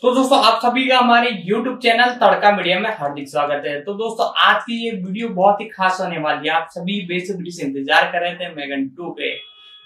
तो दोस्तों आप सभी का हमारे YouTube चैनल तड़का मीडिया में हार्दिक स्वागत है। तो दोस्तों आज की ये वीडियो बहुत ही खास होने वाली है। आप सभी बेसब्री से इंतजार कर रहे थे मेगन 2 पे।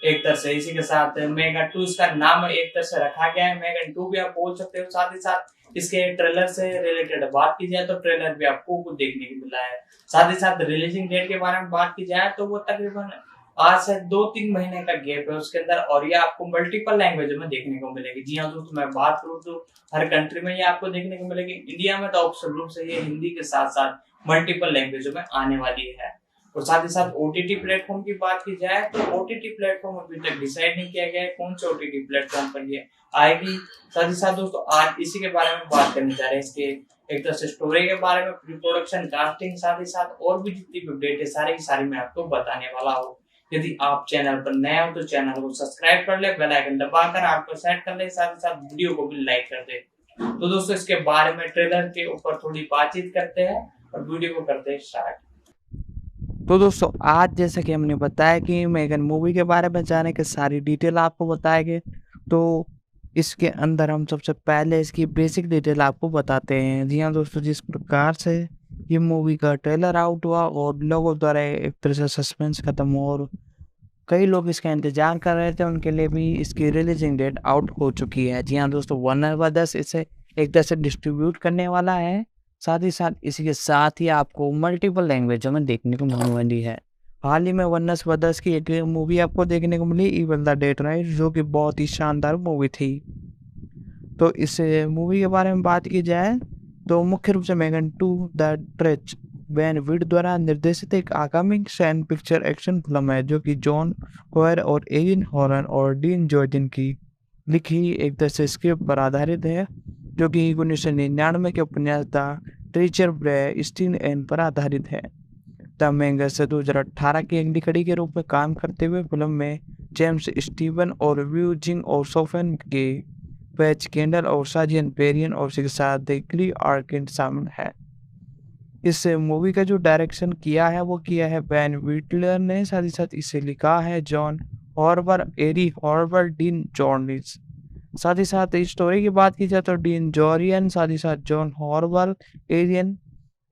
एक तरह से इसी के साथ मेगन 2 इसका नाम एक तरह से रखा गया है, मेगन 2 भी आप बोल सकते हो। साथ ही साथ इसके ट्रेलर से रिलेटेड बात की जाए तो ट्रेलर भी आपको कुछ देखने को मिला है। साथ ही साथ रिलीजिंग डेट के बारे में बात की जाए तो वो तकरीबन आज से 2-3 महीने का गैप है उसके अंदर, और ये आपको मल्टीपल लैंग्वेज में देखने को मिलेगी। जी हाँ दोस्तों, मैं बात करूँ तो हर कंट्री में ये आपको देखने को मिलेगी। इंडिया में तो ऑप्शन रूप से ये हिंदी के साथ साथ मल्टीपल लैंग्वेजों में आने वाली है। और साथ ही साथ ओटीटी प्लेटफॉर्म की बात की जाए तो ओटीटी प्लेटफॉर्म अभी तक डिसाइड नहीं किया गया है कौन से ओटीटी प्लेटफॉर्म पर ये आएगी। साथ ही साथ दोस्तों आज इसी के बारे में बात करने जा रहे हैं, इसके एक तरह से स्टोरी के बारे में, प्री प्रोडक्शन, कास्टिंग, साथ ही साथ और भी जितनी भी अपडेट है सारी की सारी मैं आपको बताने वाला हूँ। यदि आप चैनल पर नए हो तो चैनल को सब्सक्राइब कर ले, बेल आइकन दबाकर आपको सेट कर ले, साथ ही साथ वीडियो को भी लाइक कर दे। तो दोस्तों इसके बारे में ट्रेलर के ऊपर थोड़ी बातचीत करते हैं और वीडियो को करते हैं स्टार्ट। तो दोस्तों आज जैसे कि हमने बताया कि मेगन मूवी के बारे में जाने के सारी डिटेल आपको बताएंगे। तो इसके अंदर हम सबसे पहले इसकी बेसिक डिटेल आपको बताते हैं। जी हाँ दोस्तों, जिस प्रकार से ये मूवी का ट्रेलर आउट हुआ और लोगों द्वारा एक तरह से सस्पेंस खत्म हुआ और कई लोग इसका इंतजार कर रहे थे, उनके लिए भी इसकी रिलीजिंग डेट आउट हो चुकी है। जी हाँ दोस्तों, वार्नर ब्रदर्स इसे एक तरह से डिस्ट्रीब्यूट करने वाला है। साथ ही साथ इसी के साथ ही आपको मल्टीपल लैंग्वेजों में देखने को मिलने वाली है। हाल ही में वार्नर ब्रदर्स की एक मूवी आपको देखने को मिली, इविल द डेड राइज, जो कि बहुत ही शानदार मूवी थी। तो इस मूवी के बारे में बात की जाए तो मुख्य रूप से मेगन 2 द ट्रेच वैन विड द्वारा निर्देशित एक आगामी सैन पिक्चर एक्शन फिल्म है, जो कि जॉन कोयर और एरिन हॉरन और डीन जॉर्जिन की लिखी एक तरह से स्क्रिप्ट पर आधारित है, जो कि 1999 के उपन्यास द ट्रीचर ब्रे स्टीन एन पर आधारित है। द मैंगर से 2018 की अगली कड़ी के रूप में काम करते हुए फिल्म में जेम्स स्टीवन और व्यू जिंग और सोफेन के पैच कैंडल और साजियन पेरियन और उसके साथ क्ली आर्किन शामिल है। इस मूवी का जो डायरेक्शन किया है वो किया है बैन विटलर ने। साथ ही साथ इसे लिखा है जॉन हॉर्बर, एरी हॉर्बर, डीन जॉर्निस। साथ ही साथ स्टोरी की बात की जाए तो डीन जॉरियन, साथ ही साथ जॉन हॉर्बर, एरियन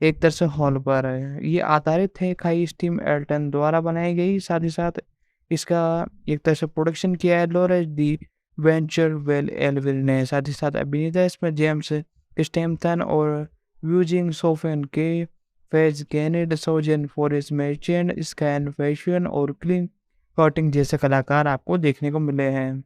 एक तरह से हॉर्बर है। ये आधारित है खाई स्टीम एल्टन द्वारा बनाई गई। साथ ही साथ इसका एक तरह से प्रोडक्शन किया है लॉरेंस डी वेंचर वेल एलविल ने। साथ ही साथ अभिनेता इसमें जेम्स स्टेमथन और यूजिंग सोफेन के फेज कैनेड, सोजन फॉरेस्ट मैचेंड, स्कैन फैशन और क्लीन कॉटिंग जैसे कलाकार आपको देखने को मिले हैं।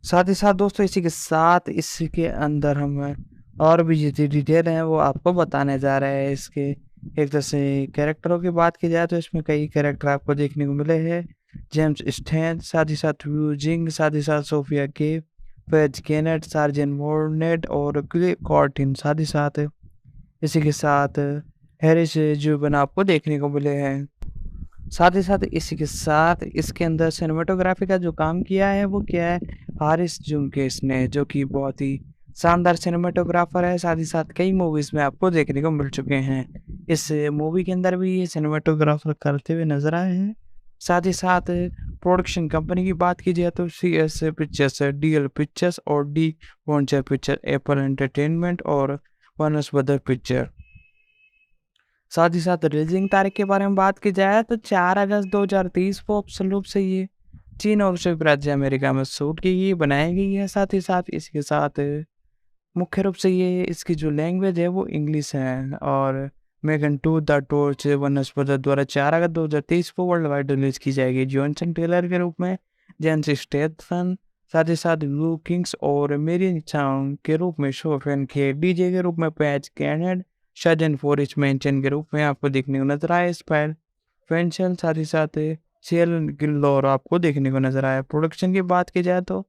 साथ ही साथ दोस्तों इसी के साथ इसके अंदर हम और भी जितनी डिटेल हैं वो आपको बताने जा रहे हैं। इसके एक तरह से कैरेक्टरों की बात की जाए तो इसमें कई कैरेक्टर आपको देखने को मिले हैं। जेम्स स्टैन, साथ ही साथ व्यू जिंग, साथ ही साथ सोफिया के, फेज केनेट, सार्जेंट मोर्नेट और क्ले कॉर्टिन। साथ ही साथ इसी के साथ हैरिस जुबन आपको देखने को मिले हैं। साथ ही साथ इसी के साथ इसके अंदर सिनेमेटोग्राफी का जो काम किया है वो किया है हारिस जुमकेस ने, जो कि बहुत ही शानदार सिनेमेटोग्राफर है। साथ ही साथ कई मूवीज में आपको देखने को मिल चुके हैं। इस मूवी के अंदर भी ये सिनेमेटोग्राफर करते हुए नजर आए हैं। साथ ही साथ प्रोडक्शन कंपनी की बात की जाए तो CS पिक्चर्स, DL पिक्चर्स और डी वॉन्चर पिक्चर, एप्पल एंटरटेनमेंट और वार्नर ब्रदर पिक्चर। साथ ही साथ रिलीजिंग तारीख के बारे में बात की जाए तो 4 अगस्त 2030 को ऑफिशियल रूप से ये चीन और संयुक्त राज्य अमेरिका में शूट की गई बनाई गई है। साथ ही साथ इसके साथ मुख्य रूप से ये इसकी जो लैंग्वेज है वो इंग्लिश है। और मेगन 2 द टॉर्च वनस्पति द्वारा 4 अगस्त 2023 को वर्ल्ड वाइड रिलीज की जाएगी जॉनसन टेलर के रूप में, जेम्स स्टेथसन, साथ ही साथ लू किंग्स और मेरी चांग के रूप में, शोफेन के डीजे के रूप में, patch canned, Shajan forest mention के रूप में आपको देखने को नजर आया, स्पाइल फेंशल, साथ ही साथ शेल गिल्लोर आपको देखने को नजर आया। प्रोडक्शन की बात की जाए तो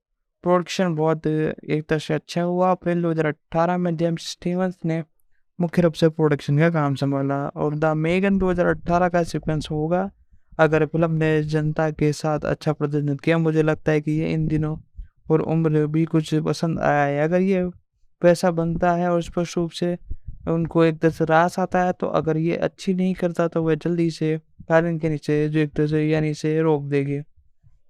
प्रोडक्शन बहुत एक तरह से अच्छा हुआ। अप्रैल 2018 में जेम्स स्टीवंस ने मुख्य रूप से प्रोडक्शन का काम संभाला और द मेगन 2018 का सीक्वेंस होगा। अगर फिल्म ने जनता के साथ अच्छा प्रदर्शन किया, मुझे लगता है कि ये इन दिनों और उम्र भी कुछ पसंद आया है। अगर ये पैसा बनता है और स्पष्ट रूप से उनको एक तरह से रास आता है, तो अगर ये अच्छी नहीं करता तो वह जल्दी से कालीन के नीचे जो एक तरह से यानी से रोक देगी।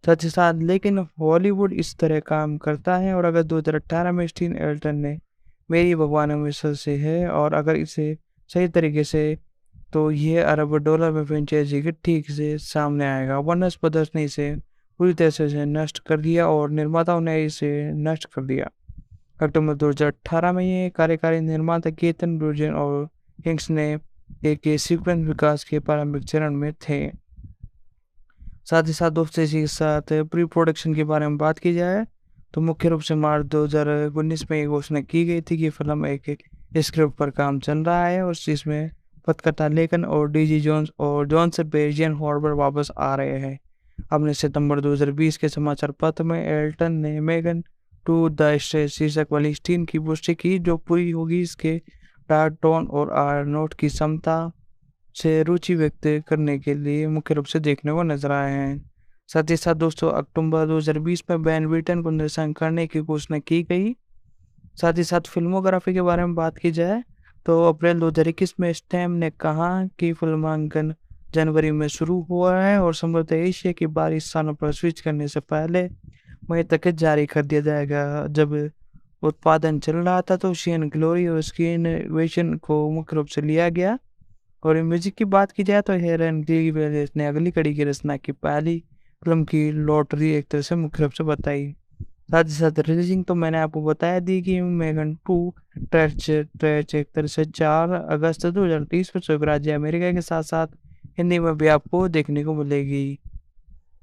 साथ ही साथ लेकिन हॉलीवुड इस तरह काम करता है और अगर 2018 में स्टीन एल्टन ने मेरी भगवान हमेशा से है, और अगर इसे सही तरीके से तो ये अरब डॉलर में फ्रेंचाइजी के ठीक से सामने आएगा। वार्नर ब्रदर्स ने इसे पूरी तरह से नष्ट कर दिया और निर्माताओं ने इसे नष्ट कर दिया। अक्टूबर 2018 में ये कार्यकारी निर्माता केतन ब्रुजेन और हिंग्स ने एक सीक्वेंस विकास के प्रारंभिक चरण में थे। साथ ही साथ दोस्तों इसी के साथ प्री प्रोडक्शन के बारे में बात की जाए तो मुख्य रूप से मार्च 2019 में ये घोषणा की गई थी कि फिल्म एक स्क्रिप्ट पर काम चल रहा है और इसमें पटकथा लेखन और डीजी जोन्स और जॉन से बेजियन हॉर्बर वापस आ रहे हैं। अपने सितंबर 2020 के समाचार पत्र में एल्टन ने मेगन टू द स्टेज शीर्षक वाली स्टीन की पुष्टि की, जो पूरी होगी इसके डार्क टोन और आर नोट की क्षमता से रुचि व्यक्त करने के लिए मुख्य रूप से देखने को नजर आए हैं। साथ ही साथ दोस्तों अक्टूबर 2020 में बैन विटन को निर्देशन करने की घोषणा की गई। साथ ही साथ फिल्मोग्राफी के बारे में बात की जाए तो अप्रैल 2021 में स्टैम ने कहा कि फिल्मांकन जनवरी में शुरू हुआ है और संभवतः एशिया की बाहरी स्थानों पर स्विच करने से पहले मई तक जारी कर दिया जाएगा। जब उत्पादन चल रहा था तो शियन ग्लोरी और उसकी इनोवेशन को मुख्य रूप से लिया गया। और म्यूजिक की बात की जाए तो हेरन ग्रीवेलियस ने अगली कड़ी की रचना की पहली फिल्म की लॉटरी एक तरह से मुख्य रूप से बताई। साथ ही साथ रिलीजिंग तो मैंने आपको बताया दी कि मेगन 2 ट्रैच एक तरह से 4 अगस्त 2030 को स्वीकृत राज्य अमेरिका के साथ साथ हिंदी में भी आपको देखने को मिलेगी।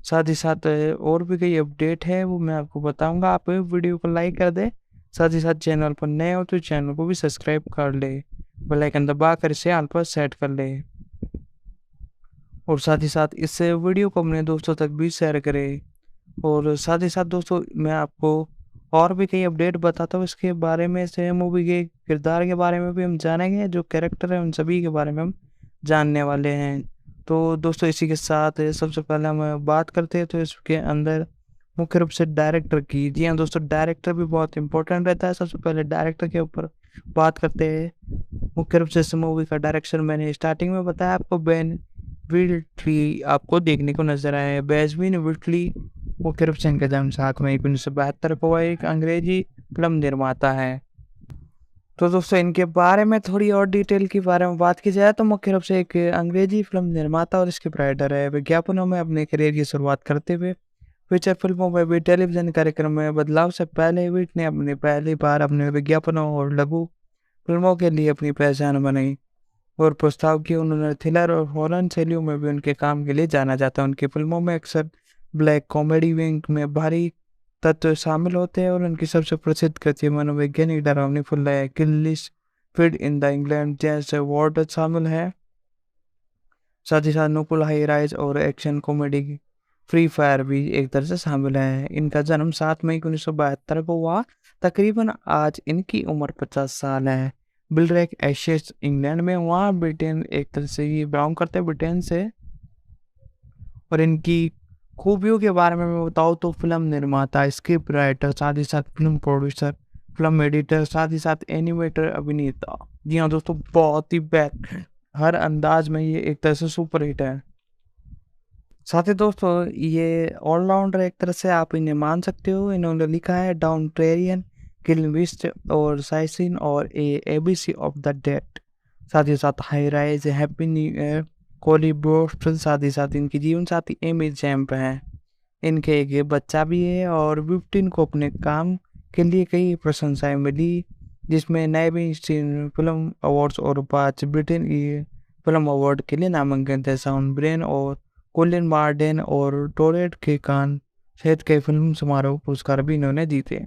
साथ ही साथ और भी कई अपडेट है वो मैं आपको बताऊंगा। आप वीडियो को लाइक कर दे, साथ ही साथ चैनल पर नए हो तो चैनल को भी सब्सक्राइब कर ले, बेल आइकन दबाकर इसे ऑल पर सेट कर ले, और साथ ही साथ इस वीडियो को अपने दोस्तों तक भी शेयर करें। और साथ ही साथ दोस्तों मैं आपको और भी कई अपडेट बताता हूँ इसके बारे में, से मूवी के किरदार के बारे में भी हम जानेंगे, जो कैरेक्टर है उन सभी के बारे में हम जानने वाले हैं। तो दोस्तों इसी के साथ सबसे पहले हम बात करते हैं तो इसके अंदर मुख्य रूप से डायरेक्टर की। जी हाँ दोस्तों, डायरेक्टर भी बहुत इंपॉर्टेंट रहता है। सबसे पहले डायरेक्टर के ऊपर बात करते हैं। मुख्य रूप से इस मूवी का डायरेक्शन मैंने स्टार्टिंग में बताया आपको, बेन विल्ट्री आपको देखने को नजर आया है। बेंजामिन विल्ट्री मुख्य रूप से इनका जन्म 7 मई 1972 को हुआ, एक अंग्रेजी फिल्म निर्माता है। तो दोस्तों इनके बारे में थोड़ी और डिटेल के बारे में बात की जाए तो मुख्य रूप से एक अंग्रेजी फिल्म निर्माता और स्क्रिप्ट राइटर है। विज्ञापनों में अपने करियर की शुरुआत करते हुए फीचर फिल्मों में भी टेलीविजन कार्यक्रम में बदलाव से पहले विट ने अपनी पहली बार अपने विज्ञापनों और लघु फिल्मों के लिए अपनी पहचान बनाई और प्रस्ताव किए। उन्होंने थ्रिलर और हॉरर शैलियों में भी उनके काम के लिए जाना जाता है। उनकी फिल्मों में अक्सर ब्लैक कॉमेडी विंग में भारी तत्व शामिल होते हैं और उनकी सबसे प्रसिद्ध कृति मनोवैज्ञानिक डरावनी फिल्म है किलिश फिड इन द इंग्लैंड जैसे वार्ड शामिल है। साथ ही साथ नुपुल हाई राइज और एक्शन कॉमेडी फ्री फायर भी एक तरह से शामिल है। इनका जन्म 7 मई 1972 को हुआ। तकरीबन आज इनकी उम्र 50 साल है। बिलरेक एशेस इंग्लैंड में हुआ। ब्रिटेन एक तरह से ये बिलोंग करते हैं ब्रिटेन से। और इनकी खूबियों के बारे में मैं बताऊँ तो फिल्म निर्माता, स्क्रिप्ट राइटर, साथ ही साथ फिल्म प्रोड्यूसर, फिल्म एडिटर, साथ ही साथ एनिमेटर, अभिनेता। जी हाँ दोस्तों, बहुत ही बेस्ट, हर अंदाज में ये एक तरह से सुपर हिट है। साथ ही दोस्तों ये ऑलराउंडर एक तरह से आप इन्हें मान सकते हो। इन्होंने लिखा है डाउन ट्रेरियन, किलविस्ट और साइसिन और एबीसी ऑफ द डेड। साथ ही साथ high rise, happy new year, कोली ब्रोस्ट। साथ ही साथ इनकी जीवन साथी एमी जैम्प हैं। इनके एक बच्चा भी है और विप्टिन को अपने काम के लिए कई प्रशंसाएं मिली, जिसमें नए फिल्म अवार्ड्स और 5 ब्रिटेन फिल्म अवार्ड के लिए नामांकन थे। साउंड ब्रेन और कोलिन मार्डेन और टोरेट के कान सहित कई फिल्म समारोह पुरस्कार भी इन्होंने जीते।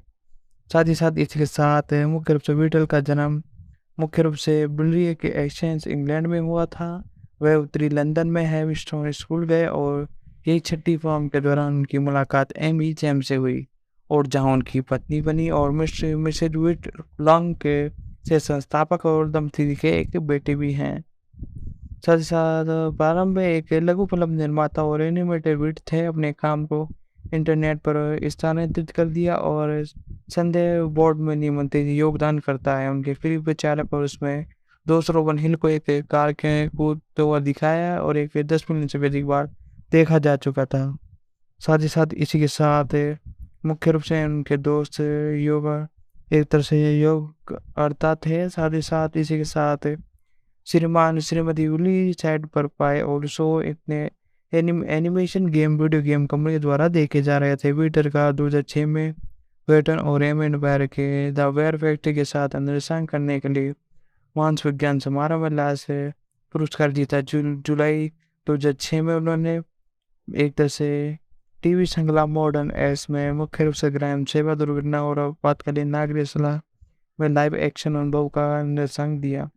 साथ ही साथ इसके साथ मुख्य रूप से बीटल का जन्म मुख्य रूप से बुलरी के एक्सचेंज इंग्लैंड में हुआ था। वह उत्तरी लंदन में हैविस्टोन स्कूल गए और यही छठी फॉर्म के दौरान उनकी मुलाकात एमी जैम से हुई और जहां उनकी पत्नी बनी। और मिसेज विट लॉन्ग के से संस्थापक और दंपति के एक बेटे भी हैं। साथ ही साथ प्रारंभ में एक लघु फिल्म निर्माता और एनिमेटर विट थे। अपने काम को इंटरनेट पर स्थानांतरित कर दिया और संदेह बोर्ड में नियमित योगदान करता है। उनके फिल्म प्रचारक और उसमें दूसरों वन हिल को एक कार के कूदते हुआ दिखाया और एक 10 मिलियन से अधिक बार देखा जा चुका था। साथ ही साथ इसी के साथ मुख्य रूप से उनके दोस्त योगा एक तरह से योग करता थे। साथ ही साथ इसी के साथ श्रीमान श्रीमती उली साइड पर पाए और शो इतने animation game video game company के द्वारा देखे जा रहे थे। ट्विटर का 2006 में वेटन और एम एंड के द वेयर फैक्ट्री के साथ निर्देशन करने के लिए मानस विज्ञान समारोह में लाया से पुरस्कार जीता। जुलाई 2006 में उन्होंने एक तरह से टीवी श्रृंखला मॉडर्न एस में मुख्य रूप से ग्राम सेवा दुर्घटना और आपातकालीन नागरिक सलाह में लाइव एक्शन अनुभव का निर्देशन दिया।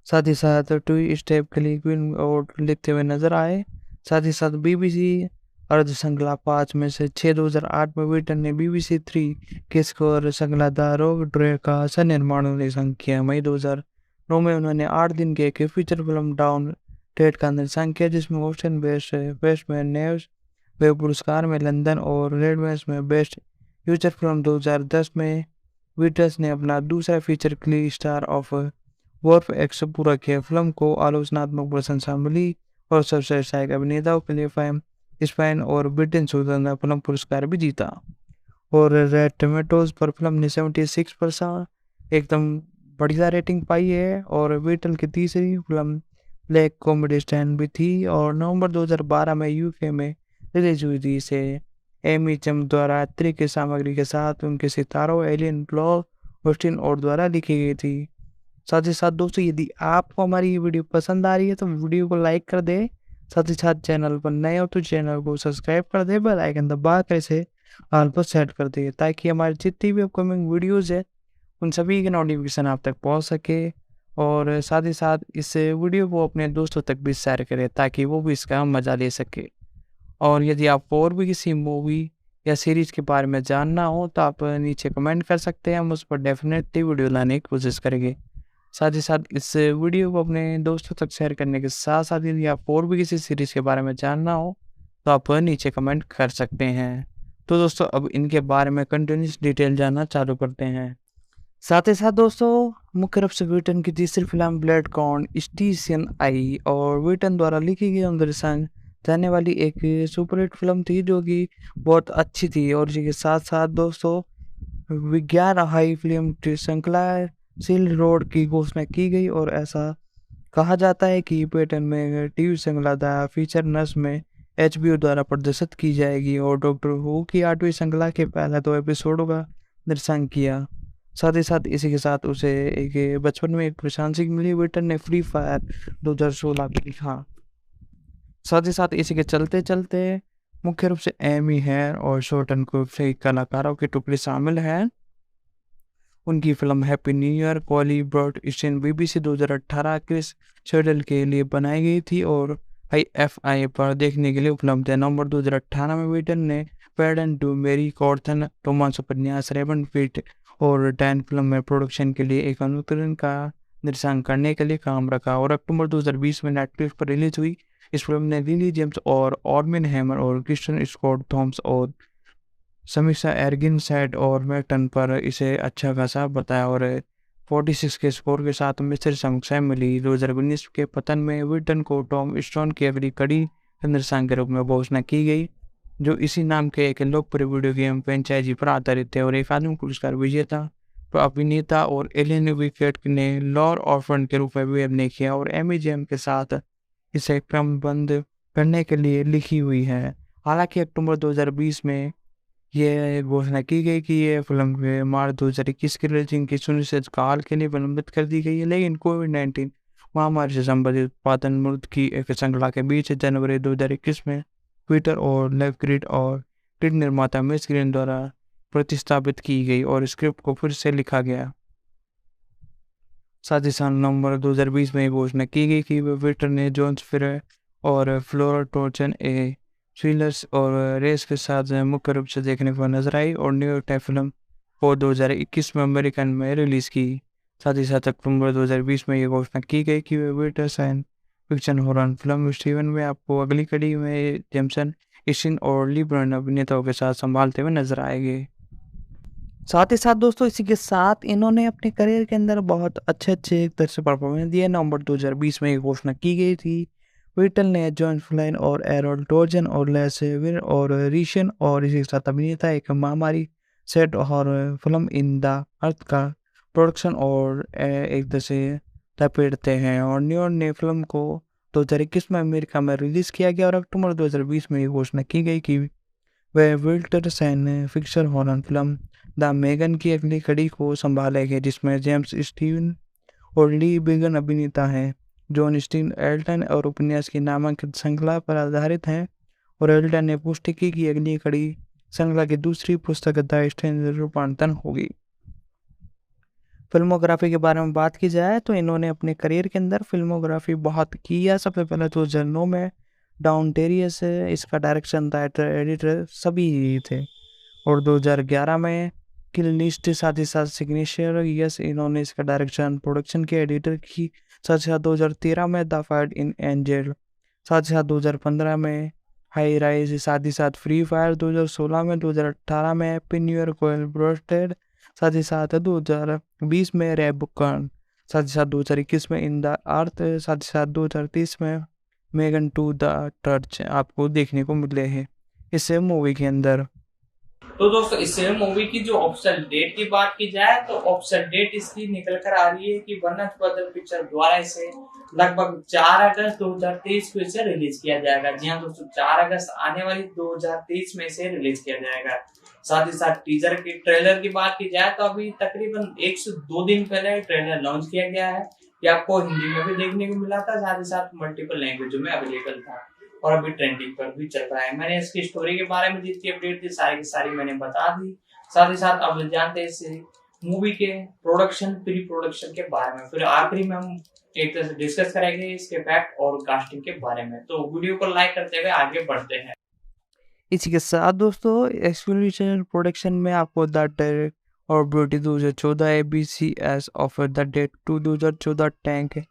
साथ ही साथ टू स्टेप क्लिक और लिखते हुए नजर आए। साथ ही साथ BBC अर्ध श्रृंखला 5 में से 6 2008 में विटन ने BBC 3 के स्कोर श्रृंखला द रोग ड्रे का सह-निर्माण निर्देशन किया। मई 2009 में उन्होंने 8 दिन के एक फीचर फिल्म डाउन टेट का निर्देशन किया, जिसमें ऑस्टिन बेस्ट में नेव्स वेब पुरस्कार में लंदन और रेडवेंस में बेस्ट फीचर फिल्म। 2010 में विटस ने अपना दूसरा फीचर क्ली स्टार ऑफ वॉर्फ एक्स पूरा किया। फिल्म को आलोचनात्मक प्रशंसा मिली और सबसे सहायक अभिनेताओं के लिए फेम स्पेन और ब्रिटेन स्वतंत्र फिल्म पुरस्कार भी जीता। और रेड टोमेटोज पर फिल्म ने 76% एकदम बढ़िया रेटिंग पाई है। और बीटल की तीसरी फिल्म ब्लैक कॉमेडी स्टैंड भी थी और नवंबर 2012 में UK में रिलीज हुई थी। इसे एमी चम द्वारा अतिरिक्त सामग्री के साथ उनके सितारों एलियन ब्लॉक ऑस्टिन और द्वारा लिखी गई थी। साथ ही साथ दोस्तों, यदि आपको हमारी ये वीडियो पसंद आ रही है तो वीडियो को लाइक कर दे। साथ ही साथ चैनल पर नए हो तो चैनल को सब्सक्राइब कर दे, बेल आइकन दबा कर इसे ऑल पर सेट कर दे, ताकि हमारी जितनी भी अपकमिंग वीडियोस है उन सभी के नोटिफिकेशन आप तक पहुंच सके। और साथ ही साथ इस वीडियो को अपने दोस्तों तक भी शेयर करें, ताकि वो भी इसका मज़ा ले सके। और यदि आप और भी किसी मूवी या सीरीज के बारे में जानना हो तो आप नीचे कमेंट कर सकते हैं, हम उस पर डेफिनेटली वीडियो लाने की कोशिश करेंगे। साथ ही साथ इस वीडियो को अपने दोस्तों तक शेयर करने के साथ साथ यदि आप और भी किसी सीरीज़ के बारे में जानना हो तो आप नीचे कमेंट कर सकते हैं। तो दोस्तों, अब इनके बारे में कंटिन्यूस डिटेल जानना चालू करते हैं। साथ ही साथ दोस्तों, मुख्य रूप से विटन की तीसरी फिल्म ब्लड कॉन स्टेशन आई और विटन द्वारा लिखी गई अंदरसान जाने वाली एक सुपरहिट फिल्म थी, जो कि बहुत अच्छी थी। और इसी के साथ साथ दोस्तों, विज्ञान हाई फिल्म श्रृंखला सिल्क रोड की घोषणा की गई और ऐसा कहा जाता है कि पैटर्न में टीवी श्रृंखला द फीचर नर्स में HBO द्वारा प्रदर्शित की जाएगी और डॉक्टर हू की 8वीं श्रृंखला के पहले 2 एपिसोडों का निर्देशन किया। साथ ही साथ इसी के साथ उसे एक बचपन में एक प्रशंसा मिली। वेटन ने फ्री फायर 2016 भी लिखा। साथ ही साथ इसी के चलते चलते मुख्य रूप से एमी हेयर और शोटन को कलाकारों के टुकड़े शामिल हैं। उनकी film happy new year Colin Burstead BBC 2018 Chris शेडल के लिए बनाई गई थी और IFI पर देखने के लिए उपलब्ध है। नवंबर 2018 में वेटन ने पैडन टू मेरी कॉर्थन रोमांस उपन्यास रेवन फीट और 10 फिल्म में प्रोडक्शन के लिए एक अनुकरण का निर्देशन करने के लिए काम रखा और अक्टूबर 2020 में नेटफ्लिक्स पर रिलीज हुई। इस फिल्म ने लिली जेम्स और ऑर्मिन हैमर और क्रिस्टन स्कॉट थॉम्स और समीक्षा एर्गिन सेट और मैकटन पर इसे अच्छा खासा बताया और 46 के स्कोर के साथ मिश्र समीक्षा मिली। 2019 के पतन में विटन को टॉम स्टोन की अगली कड़ी निर्देशन के रूप में घोषणा की गई, जो इसी नाम के एक लोकप्रिय वीडियो गेम फ्रेंचाइजी पर आधारित थे और अकादमी पुरस्कार विजेता अभिनेता और एलियन विकेट ने लॉर ऑर्फन के रूप में भी अभिनय किया और एमी जेम के साथ इसे क्रमबद्ध करने के लिए लिखी हुई है। हालांकि अक्टूबर 2020 में ये घोषणा की गई कि ये फिल्म मार्च 2021 की रिलीजिंग की सुनिश्चित काल के लिए विलंबित कर दी गई है, लेकिन कोविड-19 महामारी से संबंधित उत्पादन मृत की एक श्रृंखला के बीच जनवरी 2021 में ट्विटर और लेवग्रिड और ग्रिड निर्माता मिस ग्रीन द्वारा प्रतिस्थापित की गई और स्क्रिप्ट को फिर से लिखा गया। साथ ही साथ नवंबर 2020 में घोषणा की गई कि ट्विटर ने जोन्स फिर और फ्लोरा टोर्चन ए थ्रिलर्स और रेस के साथ मुख्य रूप से देखने को नजर आई और न्यूयॉर्क टाइम फिल्म को 2021 में अमेरिकन में रिलीज की। साथ ही साथ अक्टूबर 2020 में ये घोषणा की गई कि वे वेटर science fiction horror film Steven में आपको अगली कड़ी में जेमसन इशिन और लीब्रन अभिनेताओं के साथ संभालते हुए नजर आएंगे। साथ ही साथ दोस्तों, इसी के साथ इन्होंने अपने करियर के अंदर बहुत अच्छे एक तरह से परफॉर्मेंस दिए। नवंबर 2020 में ये घोषणा की गई थी विटल ने जॉन फ्लाइन और एरोल टोर्जन और लेसेविर और रीशन और इसी के साथ अभिनेता एक महामारी set horror film in the earth का प्रोडक्शन और एक तरह से लपेटते हैं। और न्यूयॉर्क ने फिल्म को 2021 में अमेरिका में रिलीज किया गया और अक्टूबर 2020 में ये घोषणा की गई कि वह विल्टर्स and fiction horror film the Megan की अगली कड़ी को संभालेंगे, जिसमें जेम्स स्टीवन और ली बिगन अभिनेता हैं। जॉन स्टीन एल्टन और उपन्यास की नामांकित श्रृंखला पर आधारित हैं और एल्टन ने पुष्टि की कि अगली कड़ी श्रृंखला की दूसरी पुस्तक द स्ट्रेंजर रूपांतरण होगी। फिल्मोग्राफी के बारे में बात की जाए तो इन्होंने अपने करियर के अंदर फिल्मोग्राफी बहुत की है। सबसे पहले 2009 में डाउन टेरियस इसका डायरेक्शन राइटर एडिटर सभी थे और 2011 में किल लिस्ट साथ ही साथ सिग्नेचर यस इन्होंने इसका डायरेक्शन प्रोडक्शन के एडिटर की। साथ ही साथ 2013 में द फाइट इन एंजल, साथ ही साथ 2015 में हाई राइज, साथ ही साथ फ्री फायर 2016 में, 2018 में पिन यूर कोयल ब्रोस्टेड, साथ ही साथ 2020 में रेबुकन, साथ ही साथ 2021 में इन द अर्थ, साथ ही साथ 2030 में मेगन टू द टच आपको देखने को मिले हैं इस मूवी के अंदर। तो दोस्तों इस मूवी की जो ऑफिशियल डेट की बात की जाए तो ऑफिशियल डेट इसकी निकल कर आ रही है कि वनत ब्रदर पिक्चर द्वारा इसे लगभग 4 अगस्त 2023 को इसे रिलीज किया जाएगा। जी हाँ दोस्तों, 4 अगस्त आने वाली 2023 में इसे रिलीज किया जाएगा। साथ ही साथ टीजर की ट्रेलर की बात की जाए तो अभी तकरीबन 1 से 2 दिन पहले ट्रेलर लॉन्च किया गया है। ये आपको हिंदी में भी देखने को मिला था, साथ ही साथ मल्टीपल लैंग्वेजों में अवेलेबल था और अभी ट्रेंडिंग पर भी चल रहा है। मैंने इसकी स्टोरी के बारे में जितनी अपडेट थी सारी की सारी मैंने बता दी। साथ ही साथ अब जानते हैं इस मूवी के प्रोडक्शन प्री प्रोडक्शन के बारे में, फिर आखिरी में हम एक तरह से डिस्कस करेंगे इसके फैक्ट और कास्टिंग के बारे में। तो वीडियो को लाइक करते हुए आगे बढ़ते हैं। इसी के साथ दोस्तों एक्सप्लोरेशन प्रोडक्शन में आपको द डायरेक्ट और beauty 2014 ABCS offer the date 2014 tank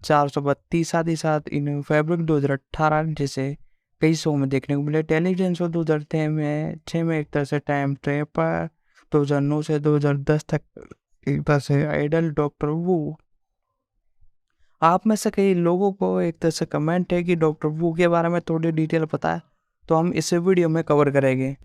432, साथ ही साथ इन फैब्रिक 2018 जैसे कई शो में देखने को मिले। टेलीविजन शो 2006 में एक तरह से टाइम ट्रैपर, 2009 से 2010 तक एक तरह से आइडल, डॉक्टर वू। आप में से कई लोगों को एक तरह से कमेंट है कि डॉक्टर वू के बारे में थोड़ी डिटेल पता है, तो हम इस वीडियो में कवर करेंगे।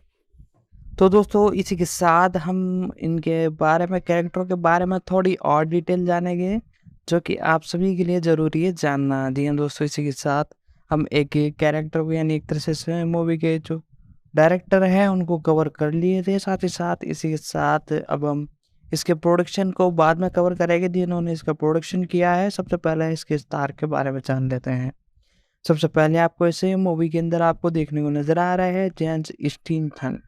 तो दोस्तों इसी के साथ हम इनके बारे में कैरेक्टर के बारे में थोड़ी और डिटेल जानेंगे जो कि आप सभी के लिए ज़रूरी है जानना। जी हाँ दोस्तों, इसी के साथ हम एक कैरेक्टर को यानी एक तरह से मूवी के जो डायरेक्टर हैं उनको कवर कर लिए थे। साथ ही साथ इसी के साथ अब हम इसके प्रोडक्शन को बाद में कवर करेंगे जिन्होंने इसका प्रोडक्शन किया है। सबसे पहले इसके स्टार के बारे में जान लेते हैं। सबसे पहले आपको इसे मूवी के अंदर आपको देखने को नजर आ रहा है जेम्स स्टीनसन।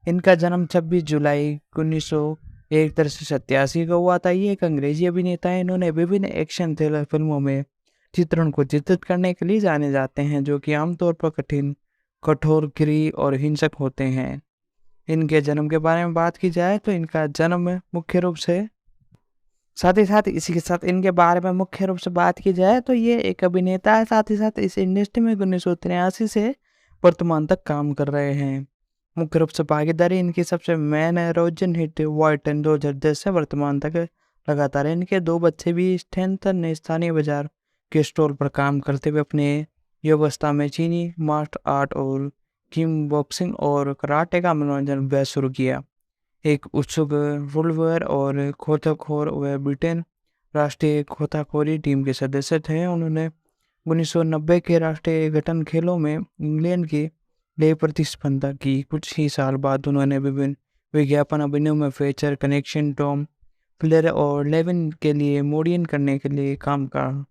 इनका जन्म 26 जुलाई 1987 को हुआ था। ये एक अंग्रेजी अभिनेता है। इन्होंने विभिन्न एक्शन थ्रिलर फिल्मों में चित्रण को चित्रित करने के लिए जाने जाते हैं जो कि आमतौर पर कठोर क्री और हिंसक होते हैं। इनके जन्म के बारे में बात की जाए तो इनका जन्म मुख्य रूप से साथ ही साथ इसी के साथ इनके बारे में मुख्य रूप से बात की जाए तो ये एक अभिनेता है। साथ ही साथ इस इंडस्ट्री में 1983 से वर्तमान तक काम कर रहे हैं। मुख्य रूप से भागीदारी इनकी सबसे मेन है रोजन हिट वाइटन 2010 से वर्तमान तक लगातार। इनके 2 बच्चे भी स्टैनटन ने स्थानीय बाजार के स्टॉल पर काम करते हुए अपने युवावस्था में चीनी मार्शल आर्ट और किम बॉक्सिंग और कराटे का मनोरंजन अभ्यास शुरू किया। एक उत्सुक वुल्वर और खोताखोर व ब्रिटेन राष्ट्रीय खोताखोरी टीम के सदस्य थे। उन्होंने 1990 के राष्ट्रीय गठन खेलों में इंग्लैंड के लिए प्रतिस्पर्धा की। कुछ ही साल बाद उन्होंने विभिन्न विज्ञापन अभिनयों में फीचर कनेक्शन टॉम फ्लेयर और लेविन के लिए मॉडलिंग करने के लिए काम करा।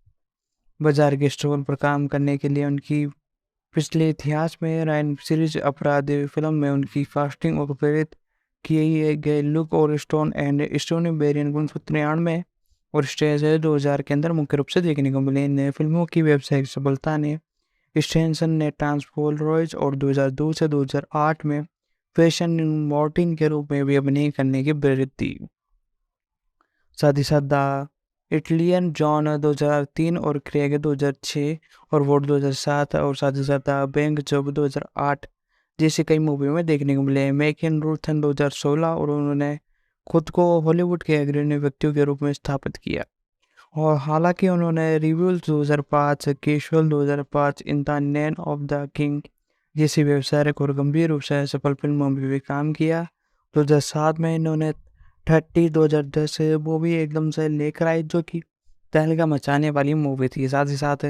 बाजार के स्टॉल पर काम करने के लिए उनकी पिछले इतिहास में रायन सीरीज अपराध फिल्म में उनकी कास्टिंग और प्रेरित किए गए लुक और स्टोन एंड स्टोनी वेरियन 1993 और स्टेज 2000 के अंदर मुख्य रूप से देखने को मिले। इन फिल्मों की व्यावसायिक सफलता ने स्टेनसन ने ट्रांसपोल रॉयज और 2002 से 2008 में फैशन मॉर्टिन के रूप में भी अभिनय करने की प्रेरित दी। साथ ही साथ द इटलियन जॉन 2003 और क्रेग 2006 और वोट 2007 और साथ ही साथ द बैंक जॉब 2008 जैसे कई मूवी में देखने को मिले। मैकिन रूथन 2016 और उन्होंने खुद को हॉलीवुड के अग्रणी व्यक्तियों के रूप में स्थापित किया। और हालांकि उन्होंने रिव्यूल 2005, casual 2005, in the name of the king जैसी व्यवसायिक और गंभीर रूप से सफल फिल्मों में भी काम किया। 2007 में इन्होंने 30 2010 मूवी एकदम से लेकर आई, जो कि तहलका मचाने वाली मूवी थी। साथ ही साथ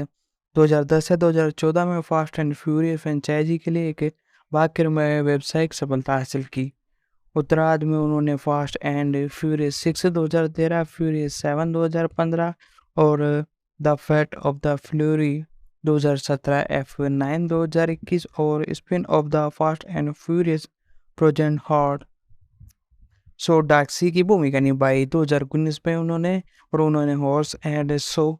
2010 से 2014 में फास्ट एंड फ्यूरियस फ्रेंचाइजी के लिए एक बाकर में व्यावसायिक सफलता हासिल की। उत्तरार्ध में उन्होंने फास्ट एंड फ्यूरियस 6 2013, फ्यूरियस 7 2015 और the Fate of the Furious 2017, F9 2021 और spin off the Fast and Furious presents हॉट शो डॉक्सी की भूमिका निभाई 2019 में उन्होंने हॉर्स एंड शो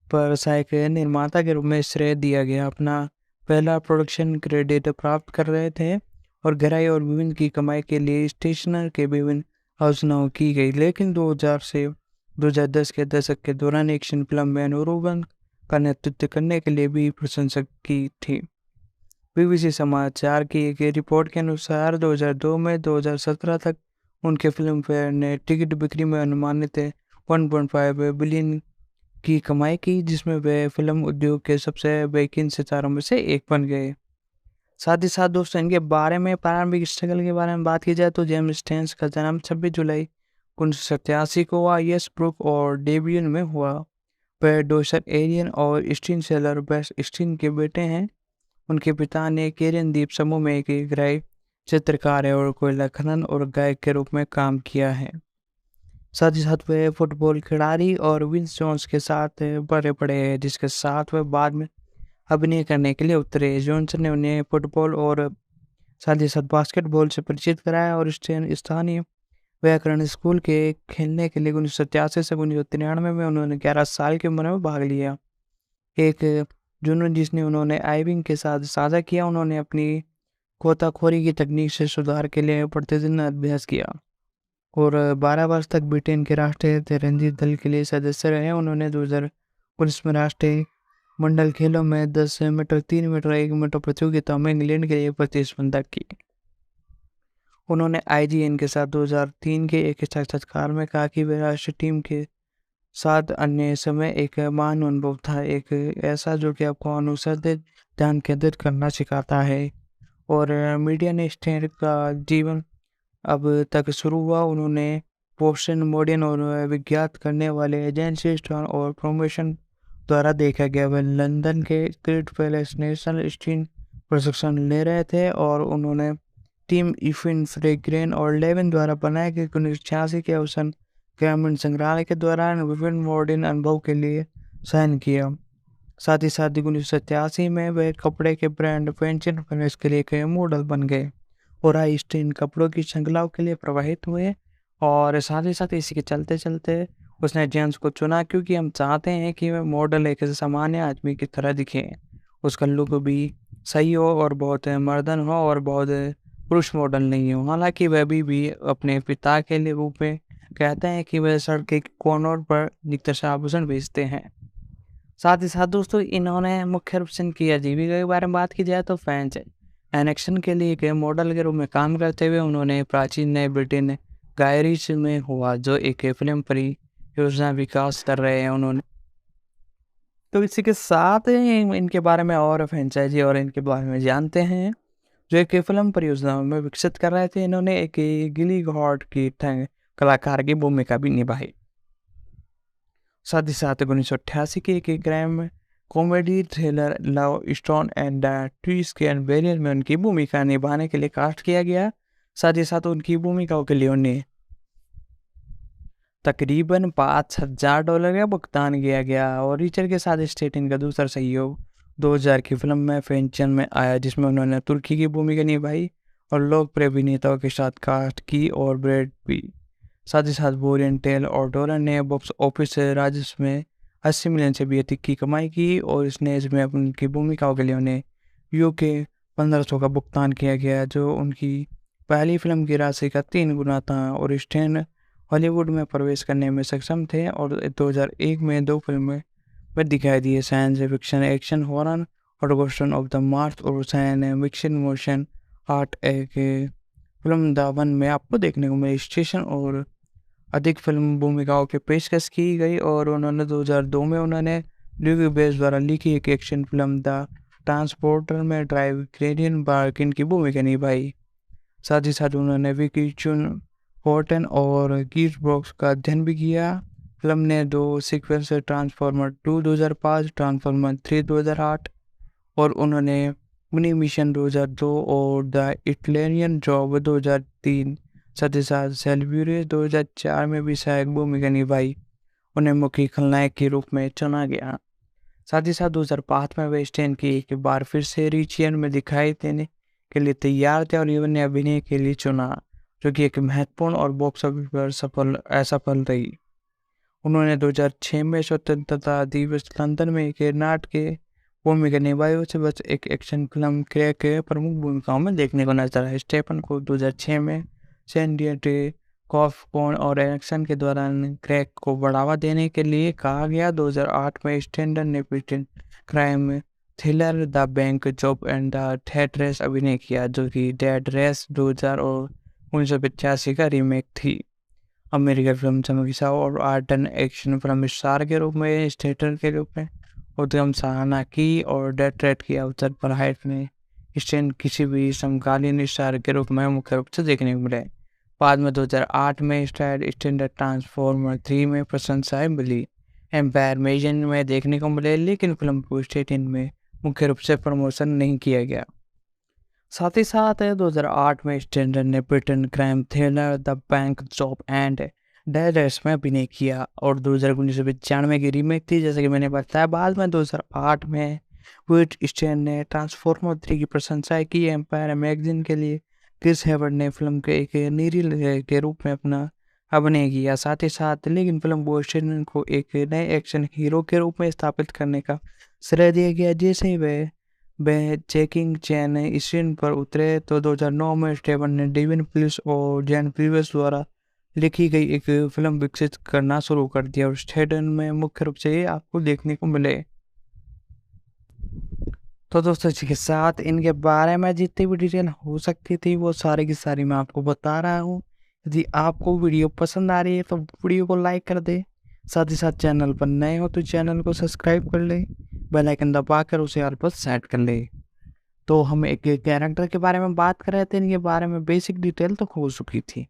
पर सहायक निर्माता के रूप में श्रेय दिया गया। अपना पहला प्रोडक्शन क्रेडिट प्राप्त कर रहे थे और गहराई और विभिन्न की कमाई के लिए स्टेशनर के विभिन्न आलोचनाओं की गई, लेकिन 2000 से 2010 के दशक के दौरान एक्शन फिल्म में अनुरूपण का नेतृत्व करने के लिए भी प्रशंसक की थी। BBC समाचार की एक रिपोर्ट के अनुसार 2002 में 2017 तक उनके फिल्म फेयर ने टिकट बिक्री में अनुमानित 1.5 बिलियन की कमाई की, जिसमें वे फिल्म उद्योग के सबसे बेहतरीन सितारों में से एक बन गए। साथ ही साथ दोस्तों, इनके बारे में प्रारंभिक स्ट्रगल के बारे में बात की जाए तो जेम्स स्टेन्स का जन्म 26 जुलाई 1987 को हुआ। यस ब्रुक और डेबियन में हुआ। वह डोसर एरियन और स्टीन सेलर बेस्ट स्टीन के बेटे हैं। उनके पिता ने कैरियन द्वीप समूह में एक गृह चित्रकार है और कोयला खनन और गायक के रूप में काम किया है। साथ ही साथ वे फुटबॉल खिलाड़ी और विंस जोन्स के साथ बड़े पड़े हैं, जिसके साथ वे बाद में अभिनय करने के लिए उतरे। जॉनसन ने उन्हें फुटबॉल और साथ ही साथ बास्केटबॉल से परिचित कराया और स्थानीय व्याकरण स्कूल के खेलने के लिए 1987 से 1993 में उन्होंने 11 साल की उम्र में भाग लिया। एक जुनून जिसने उन्होंने आइविंग के साथ साझा किया। उन्होंने अपनी गोताखोरी की तकनीक से सुधार के लिए प्रतिदिन अभ्यास किया और 12 वर्ष तक ब्रिटेन के राष्ट्रीय तिरंदाजी दल के लिए सदस्य रहे। उन्होंने 2019 में राष्ट्रीय मंडल खेलों में 10 मीटर, 3 मीटर, 1 मीटर प्रतियोगिता में इंग्लैंड के लिए प्रतिस्पर्धा की। उन्होंने IGN के साथ 2003 के एक साक्षात्कार में कहा कि वे राष्ट्रीय टीम के साथ अन्य समय एक महान अनुभव था, एक ऐसा जो कि आपको अनुसारित ध्यान केंद्रित करना सिखाता है। और मीडिया ने स्टेन का जीवन अब तक शुरू हुआ। उन्होंने पोस्टन मॉडर्न और विज्ञात करने वाले एजेंसी स्टोन और प्रमोशन द्वारा देखा गया। वह लंदन के क्रिकेट पैलेस नेशनल स्टीन प्रशिक्षण ले रहे थे और उन्होंने टीम इफिन फ्रेग्रेन और लेविन द्वारा बनाए गए 1986 के अवसर ग्रामीण संग्रहालय के दौरान विभिन्न मॉडर्न अनुभव के लिए साइन किया। साथ ही साथ 1987 में वे कपड़े के ब्रांड पेंशन फिनिश के लिए कई मॉडल बन गए और आइस्टीन कपड़ों की श्रृंखलाओं के लिए प्रवाहित हुए। और साथ ही साथ इसी के चलते चलते उसने जेम्स को चुना, क्योंकि हम चाहते हैं कि वह मॉडल एक सामान्य आदमी की तरह दिखे, उसका लुक भी सही हो और बहुत मर्दन हो और बहुत पुरुष मॉडल नहीं हो। हालांकि वह भी अपने पिता के लिए रूप में कहते हैं कि वह सड़क के कोनों पर नित्य आभूषण बेचते हैं। साथ ही साथ दोस्तों, इन्होंने मुख्य रूप से इनकी आजीविका के बारे में बात की जाए तो फ्रेंच एनेक्शन के लिए एक मॉडल के रूप में काम करते हुए उन्होंने प्राचीन नए ब्रिटेन गायरिश में हुआ, जो एक फिल्म परियोजना विकास कर रहे हैं उन्होंने। तो इसी के साथ इनके बारे में और फ्रेंचाइजी और इनके बारे में जानते हैं, जो एक फिल्म परियोजना में विकसित कर रहे थे। इन्होंने एक गिली गॉड की कलाकार की भूमिका भी निभाई। साथ ही साथ 1988 के एक crime comedy thriller love stone and the twist and barrier में उनकी भूमिका निभाने के लिए कास्ट किया गया। साथ ही साथ उनकी भूमिकाओं के लिए उन्हें तकरीबन $5,000 का भुगतान किया गया। और रिचर्ड के साथ स्टेटिन का दूसरा सहयोग 2000 की फिल्म में फेंचन में आया, जिसमें उन्होंने तुर्की की भूमिका निभाई और लोकप्रिय अभिनेताओं के साथ कास्ट की और ब्रैड पिट। साथ ही साथ बोरियन टेल और डोरन ने बॉक्स ऑफिस राजस्व में 80 मिलियन से भी अधिक की कमाई की और इसमें उनकी भूमिकाओं के लिए उन्हें UK 1500 का भुगतान किया गया, जो उनकी पहली फिल्म की राशि का 3 गुना था। और स्टेन हॉलीवुड में प्रवेश करने में सक्षम थे और 2001 में 2 फिल्में में दिखाई दिए, साइंस फिक्शन एक्शन हॉरर और क्वेश्चन ऑफ द मार्स और साइंस फिक्शन मोशन आर्ट। एक फिल्म द वन में आपको देखने को मिली स्टेशन और अधिक फिल्म भूमिकाओं की पेशकश की गई। और उन्होंने 2002 में उन्होंने ल्यूक बेस द्वारा लिखी एक एक्शन फिल्म द ट्रांसपोर्टर में ड्राइव ग्रेडियन बार्किन की भूमिका निभाई। साथ ही साथ उन्होंने विकी चुन हॉर्टन और कीथ ब्रॉक्स का अध्ययन भी किया। फिल्म ने 2 सीक्वल्स ट्रांसफॉर्मर 2 2005, ट्रांसफॉर्मर 3 2008 और उन्होंने मिनी मिशन 2002 और द इटलियन जॉब 2003, साथ ही साथ सेल्ब्यूरियस 2004 में भी सहायक भूमिका निभाई। उन्हें मुख्य खलनायक के रूप में चुना गया। साथ ही साथ 2005 में वे स्टैन की एक बार फिर से रिचियन में दिखाई देने के लिए तैयार थे और इवन ने अभिनय के लिए चुना, जो कि एक महत्वपूर्ण और बॉक्स ऑफिस पर असफल रही। उन्होंने 2006 में स्वतंत्रता दिवस लंदन में एक नाटक के भूमिका निभाई। उसे बस एक एक्शन फिल्म क्रैक के प्रमुख भूमिकाओं में देखने को नजर आया। स्टेफन को 2006 में सैंडिएगो कॉफकॉन और एक्शन के दौरान क्रैक को बढ़ावा देने के लिए कहा गया। 2008 में स्टैंडर ने Britain crime thriller the bank job and the death race अभिनय किया, जो कि डेथ रेस 2000 और 1985 का रीमेक थी। अमेरिकन फिल्म समीक्षा और आर्टन एक्शन फिल्म स्टार के रूप में स्टेटर के रूप में उद्यम सराहना की और डेथ रेट के अवसर पर हाइट ने स्टैन किसी भी समकालीन स्टार के रूप में मुख्य रूप से देखने को मिले। बाद में 2008 में स्टैंडर्ड ट्रांसफॉर्मर 3 में प्रशंसाएं मिली। एम्पायर मेजन में देखने को मिले, लेकिन फिल्म को स्टेटिन में मुख्य रूप से प्रमोशन नहीं किया गया। साथ ही साथ 2008 में स्टैंडर्ड ने Britain crime thriller the bank job and death race में अभिनय किया और 1995 की रीमेक थी, जैसे कि मैंने बताया। बाद में 2008 में विट स्टैन ने ट्रांसफॉर्मर 3 की प्रशंसा की। एम्पायर मैगजीन के लिए क्रिस हेवर्ड ने फिल्म के एक नीरी के रूप में अपना अभिनय किया। साथ ही साथ लेकिन फिल्म को स्टैन को एक नए एक्शन हीरो के रूप में स्थापित करने का श्रेय दिया गया। जैसे ही वे चेकिंग चैन स्क्रीन पर उतरे तो 2009 में स्टेवन ने डेविन पुलिस और जैन प्रीवियस द्वारा लिखी गई एक फिल्म विकसित करना शुरू कर दिया और स्टेडन में मुख्य रूप से आपको देखने को मिले। तो दोस्तों, इसी के साथ इनके बारे में जितनी भी डिटेल हो सकती थी वो सारी की सारी मैं आपको बता रहा हूँ। यदि आपको वीडियो पसंद आ रही है तो वीडियो को लाइक कर दे। साथ ही साथ चैनल पर नए हो तो चैनल को सब्सक्राइब कर ले, बेल आइकन दबाकर उसे ऑल पर सेट कर ले। तो हम एक कैरेक्टर के बारे में बात कर रहे थे, इनके बारे में बेसिक डिटेल तो हो चुकी थी।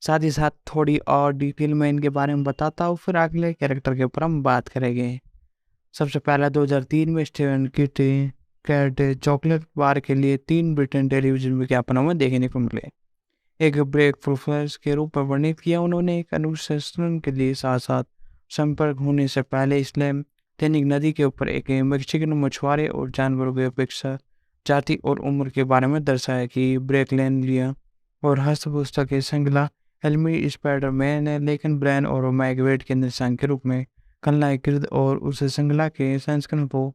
साथ ही साथ थोड़ी और डिटेल में इनके बारे में बताता हूँ, फिर अगले कैरेक्टर के ऊपर हम बात करेंगे। सबसे पहला 2003 में स्टीवन किट चॉकलेट बार के लिए 3 ब्रिटेन टेलीविजन विज्ञापनों में देखने को मिले। एक ब्रेक प्रोफेसर के रूप में वर्णित किया। उन्होंने एक अनुशासन के लिए साथ साथ संपर्क होने से पहले इस्लाम टेनिक नदी के ऊपर एक मैक्सिकन मछुआरे और जानवरों की अपेक्षा जाति और उम्र के बारे में दर्शाया कि ब्रेक लेन लिया और हस्तपुस्तक के श्रृंखला हेलमी स्पाइडरमैन है, लेकिन ब्रैन और मैगवेट के निशान के रूप में खलनायक और उस श्रृंखला के संस्करण को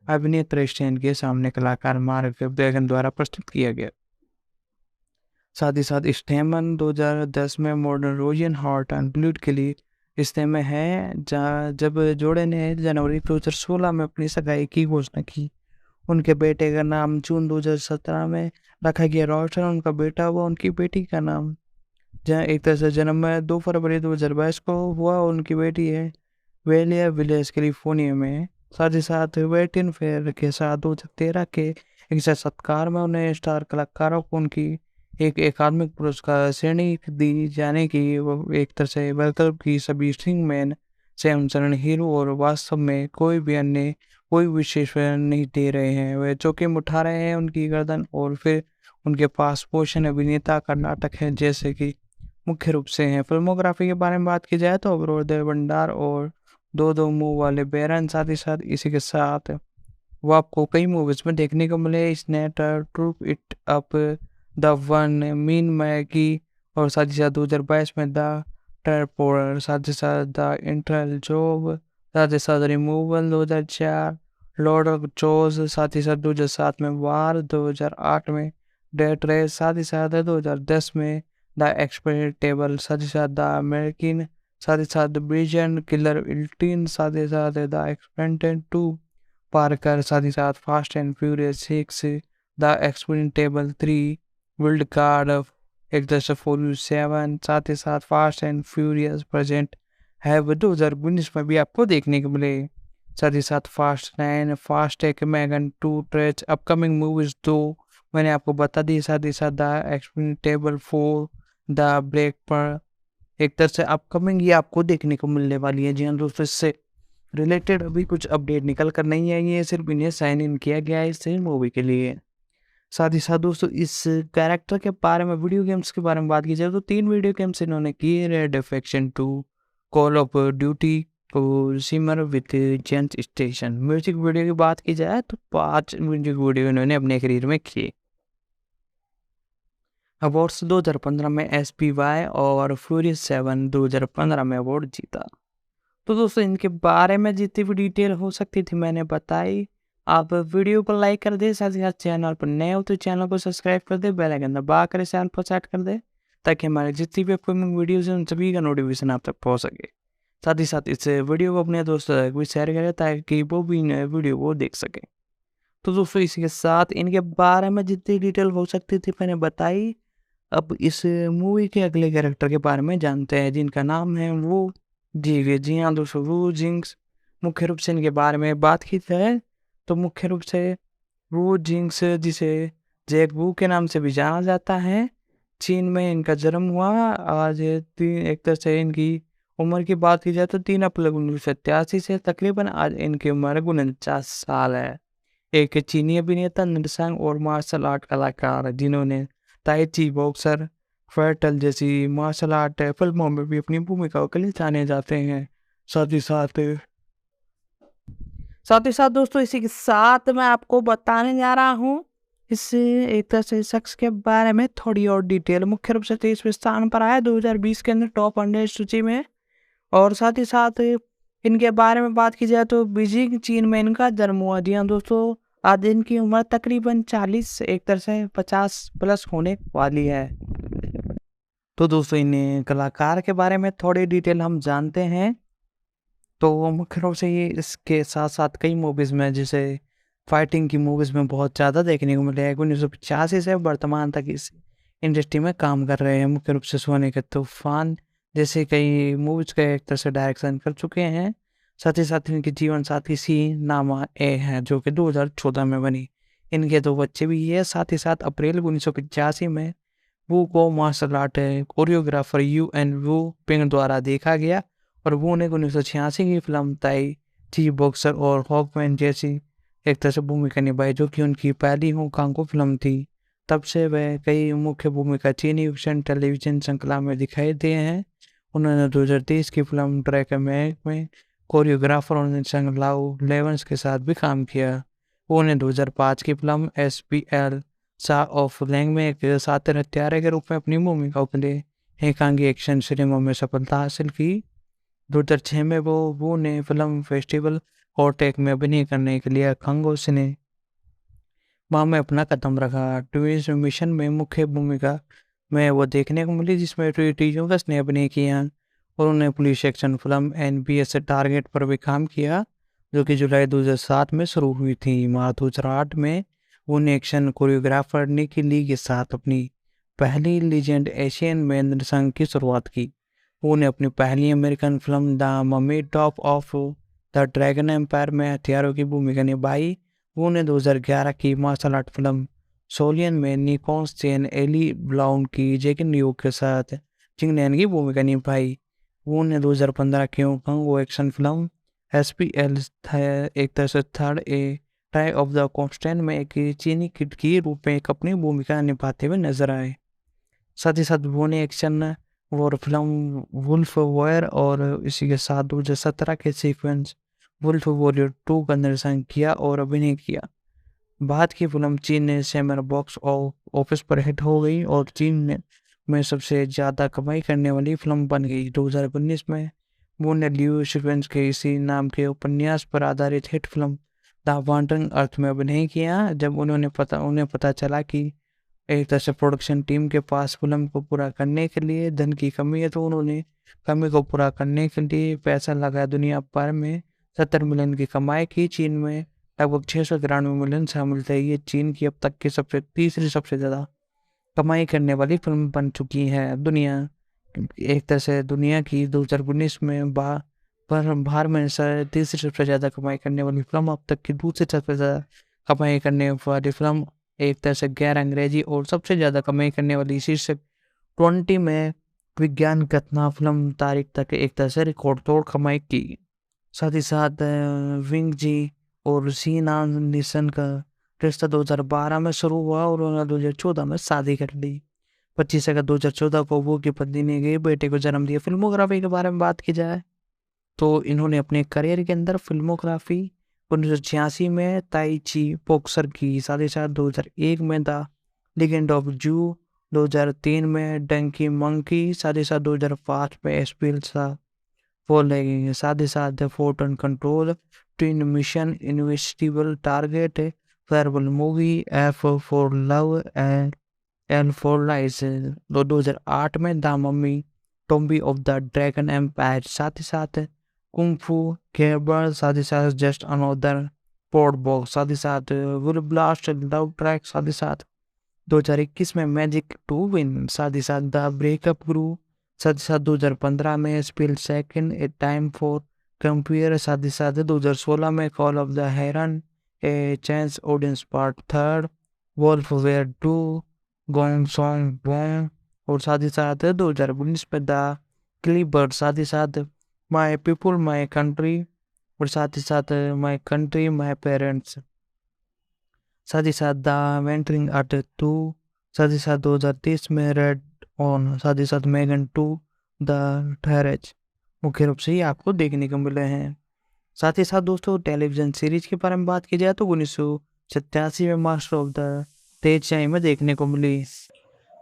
अभिनेता स्टैन के सामने कलाकार मार्क ब्रैगन द्वारा प्रस्तुत किया गया। साथ ही साथ स्टेमन 2010 में मॉडर्न रोजियन हॉट एंड ब्लूड के लिए रिश्ते में है, जब जोड़े ने जनवरी 2016 में अपनी सगाई की घोषणा की। उनके बेटे का नाम जून 2017 में रखा गया रॉस्टर। उनका बेटा हुआ, उनकी बेटी का नाम जहाँ एक तरह से जन्म है 2 फरवरी 2022 को हुआ। उनकी बेटी है वेलिया विलेज कैलिफोर्निया में। साथ ही साथ वेटिन फेयर के साथ 2013 के एक साक्षात्कार में उन्हें स्टार कलाकारों को उनकी एक अकादमिक पुरस्कार श्रेणी दी जाने की वो एक तरह से वैकल्प की सभी स्ट्रिंगमैन से अनुसरण हीरो और वास्तव में कोई भी अन्य कोई विशेष नहीं दे रहे हैं। वे जोखिम उठा रहे हैं उनकी गर्दन और फिर उनके पास पोषण अभिनेता का नाटक है, जैसे कि मुख्य रूप से हैं। फिल्मोग्राफी के बारे में बात की जाए तो अग्रोदय भंडार और दो मुंह वाले बैरन, साथ ही साथ इसी के साथ वो आपको कई मूवीज में देखने को मिले। स्नेटर, turn it up, the one, mean मैगी और साथ ही साथ 2022 में द टर्पोर, साथ ही साथ द इंटरल जॉब, साथ ही साथ रिमूवल 2004, लॉर्ड ऑफ चोज, साथ ही साथ 2007 में वार, 2008 में डेथ रेस, साथ ही साथ 2010 में द एक्सपेरिमेंटेबल, साथ ही साथ द अमेरिकन, साथ ही साथ द ब्रिजन किलर 18, साथ ही साथ द एक्सपेरिमेंटेड 2 पार्कर, साथ ही साथ Fast and Furious 6, the Expendables 3 world card of एक 7, साथ ही साथ फास्ट एंड फ्यूरियस प्रेजेंट है 2019 में भी आपको देखने को मिले। साथ ही साथ फास्ट 9, फास्ट टेक मैगन 2 ट्रेच अपकमिंग मूवीज 2 मैंने आपको बता दी। साथ ही साथ द एक्सपेंडेबल 4 द ब्रेक पर एक तरह से अपकमिंग ये आपको देखने को मिलने वाली है। जी हाँ दोस्तों, इससे रिलेटेड अभी कुछ अपडेट निकल कर नहीं आई है, सिर्फ इन्हें साइन इन किया गया है इस मूवी के लिए। साथ ही साथ दोस्तों, इस कैरेक्टर के बारे में, वीडियो गेम्स के बारे में बात की जाए तो 3 वीडियो गेम्स इन्होंने किए, Red Dead Redemption 2, Call of Duty और सिमर विथ जेंट स्टेशन। म्यूजिक वीडियो की बात की जाए तो 5 म्यूजिक वीडियो इन्होंने अपने करियर में किए। अवार्ड्स 2015 में SPY और फ्यूरियस 7 2015 में अवार्ड जीता। तो दोस्तों, इनके बारे में जितनी भी डिटेल हो सकती थी मैंने बताई। आप वीडियो को लाइक कर दे, साथ ही साथ चैनल पर नए हो तो चैनल को सब्सक्राइब कर दे, बेल आइकन दबा कर चैनल पर सेट कर दे, ताकि हमारे जितनी भी अपकमिंग वीडियोज़ हैं उन सभी का नोटिफिकेशन आप तक पहुंच सके। साथ ही साथ इस वीडियो को अपने दोस्तों तक भी शेयर करें, ताकि वो भी नए वीडियो को देख सकें। तो दोस्तों, इसी के साथ इनके बारे में जितनी डिटेल हो सकती थी मैंने बताई। अब इस मूवी के अगले कैरेक्टर के बारे में जानते हैं, जिनका नाम है वो जी हाँ दोस्तों, वो जिंक्स। मुख्य रूप से इनके बारे में बात की जाए तो मुख्य रूप से वो जिंक्स, जिसे जैक वू के नाम से भी जाना जाता है, चीन में इनका जन्म हुआ। आज एक तरह से इनकी उम्र की बात की जाए तो 3 अप्रैल 1987 से तकरीबन आज इनकी उम्र 49 साल है। एक चीनी अभिनेता, निर्देशक और मार्शल आर्ट कलाकार, जिन्होंने ताई ची बॉक्सर, फैटल जैसी मार्शल आर्ट फिल्मों में भी अपनी भूमिकाओं के लिए जाने जाते हैं। साथ ही साथ दोस्तों, इसी के साथ मैं आपको बताने जा रहा हूँ इस एक तरह से शख्स के बारे में थोड़ी और डिटेल। मुख्य रूप से 23वें स्थान पर आया 2020 के अंदर टॉप 100 सूची में। और साथ ही साथ इनके बारे में बात की जाए तो बीजिंग चीन में इनका जन्म हुआ। जी हाँ दोस्तों, आज इनकी उम्र तकरीबन 40 एक तरह से 50 प्लस होने वाली है। तो दोस्तों, इन कलाकार के बारे में थोड़ी डिटेल हम जानते हैं। तो मुख्य रूप से ये इसके साथ साथ कई मूवीज़ में, जैसे फाइटिंग की मूवीज़ में बहुत ज़्यादा देखने को मिले हैं। 1985 से वर्तमान तक इस इंडस्ट्री में काम कर रहे हैं। मुख्य रूप से सोने के तूफान जैसे कई मूवीज़ का एक तरह से डायरेक्शन कर चुके हैं। साथ ही साथ इनके जीवन साथी सी नामा ए है, जो कि 2014 में बनी। इनके 2 बच्चे भी है। साथ ही साथ अप्रैल 1985 में वू को मार्शल आर्ट कोरियोग्राफर UN वू पिंग द्वारा देखा गया, और वो ने 1986 की फिल्म ताई ची बॉक्सर और हॉकमैन जैसी एक तरह से भूमिका निभाई, जो कि उनकी पहली होंगकांगो फिल्म थी। तब से वह कई मुख्य भूमिका चीनी विषन टेलीविजन श्रृंखला में दिखाई दिए हैं। उन्होंने 2023 की फिल्म ट्रैक में कोरियोग्राफर और निर्देशक लाओ लेवेंस के साथ भी काम किया। उन्होंने 2005 की फिल्म SPL सा ऑफ लैंग में एक सातिर हत्यारे के रूप में अपनी भूमिका के लिए एकांगी एक्शन सिनेमा में सफलता हासिल की। 2006 में वो ने फिल्म फेस्टिवल हॉटेक में अभिनय करने के लिए खंगो सिने वहाँ में अपना कदम रखा। ट्विंस मिशन में मुख्य भूमिका में वो देखने को मिली, जिसमें ट्रिटी जोगस ने अभिनय किया, और उन्होंने police action film NBS target पर भी काम किया, जो कि जुलाई 2007 में शुरू हुई थी। मार्च 2008 में उन्होंने एक्शन कोरियोग्राफर निकी ली के साथ अपनी पहली लीजेंड एशियन में निर्देशन की शुरुआत की। उन्होंने अपनी पहली American film the mummy tomb of the dragon empire में हथियारों की भूमिका निभाई। उन्होंने 2011 की मार्शल आर्ट फिल्म सोलियन में निकोन चेन एली ब्लाउन की जैकिन न्यू के साथ चिंगनैन की भूमिका निभाई। उन्होंने 2015 की होंगकांगो एक्शन फिल्म SPL एक तरह से third try of the constant में एक चीनी किड की रूप में एक अपनी भूमिका निभाते हुए नजर आए। साथ ही साथ वो ने एक्शन और फिल्म वुल्फ वॉयर और इसी के साथ 2017 के सीक्वेंस वुल्फ वॉरियर 2 का निर्देशन किया और अभिनय किया। बाद की फिल्म चीन ने सेमर बॉक्स ऑफिस पर हिट हो गई और चीन में सबसे ज़्यादा कमाई करने वाली फिल्म बन गई। 2019 में वो ने लियो सीक्वेंस के इसी नाम के उपन्यास पर आधारित हिट फिल्म द वांडरिंग अर्थ में अभिनय किया। जब उन्हें पता चला कि एक तरह से प्रोडक्शन टीम के पास फिल्म को पूरा करने के लिए धन की कमी है, तो उन्होंने कमी को पूरा करने के लिए पैसा लगाया। दुनिया भर में 70 मिलियन की कमाई की। चीन में लगभग 693 मिलियन शामिल थे। ये चीन की अब तक की तीसरी सबसे ज़्यादा कमाई करने वाली फिल्म बन चुकी है। एक तरह से दुनिया की 2019 में बाहर में तीसरी सबसे ज़्यादा कमाई करने वाली फिल्म, अब तक की दूसरी सबसे ज़्यादा कमाई करने वाली फिल्म एक तरह से गैर अंग्रेजी और सबसे ज़्यादा कमाई करने वाली शीर्षक 20 में विज्ञान कथना फिल्म तारीख तक एक तरह से रिकॉर्ड तोड़ कमाई की। साथ ही साथ विंग जी और सीना निशन का रिश्ता 2012 में शुरू हुआ और उन्होंने 2014 में शादी कर ली। 25 अगस्त 2014 को वो की पत्नी ने गए बेटे को जन्म दिया। फिल्मोग्राफी के बारे में बात की जाए तो इन्होंने अपने करियर के अंदर फिल्मोग्राफी 1986 में ताई ची बॉक्सर की, साथ ही साथ 2001 में द लीजेंड ऑफ जू, 2003 में डंकी मंकी, साथ ही साथ 2005 में एसपीएल लगेंगे, साथ ही साथ photon control, twin mission, invisible target, फेयरबल movie, F for love and L for lies, 2008 में the Mummy, tomb of the dragon Emperor, साथ ही साथ कुंग फू केबर, साथ ही साथ जस्ट अनदर पोर्ट बॉक्स, साथ ही साथ विल ब्लास्ट लव ट्रैक, साथ ही साथ 2021 में मैजिक टू विन, साथ ही साथ द ब्रेकअप गुरु, साथ ही साथ 2015 में spill second a time for compare, साथ ही साथ 2016 में call of the heron a chance audience part third, wolf वेयर 2, गोंग सॉन्ग बोंग, और साथ ही साथ 2019 में द क्लीबर्ड, साथ ही साथ माई पीपुल माई कंट्री, और साथ ही साथ माई कंट्री माई पेरेंट्स, साथ ही साथ द वेंटरिंग आर्ट 2, साथ ही साथ 2030 में रेड ऑन, साथ ही साथ मेगन 2 द ठहरेज मुख्य रूप से ही आपको देखने को मिले हैं। साथ ही साथ दोस्तों टेलीविजन सीरीज के बारे में बात की जाए तो 1987 में मास्टर ऑफ द तेजशाही में देखने को मिली।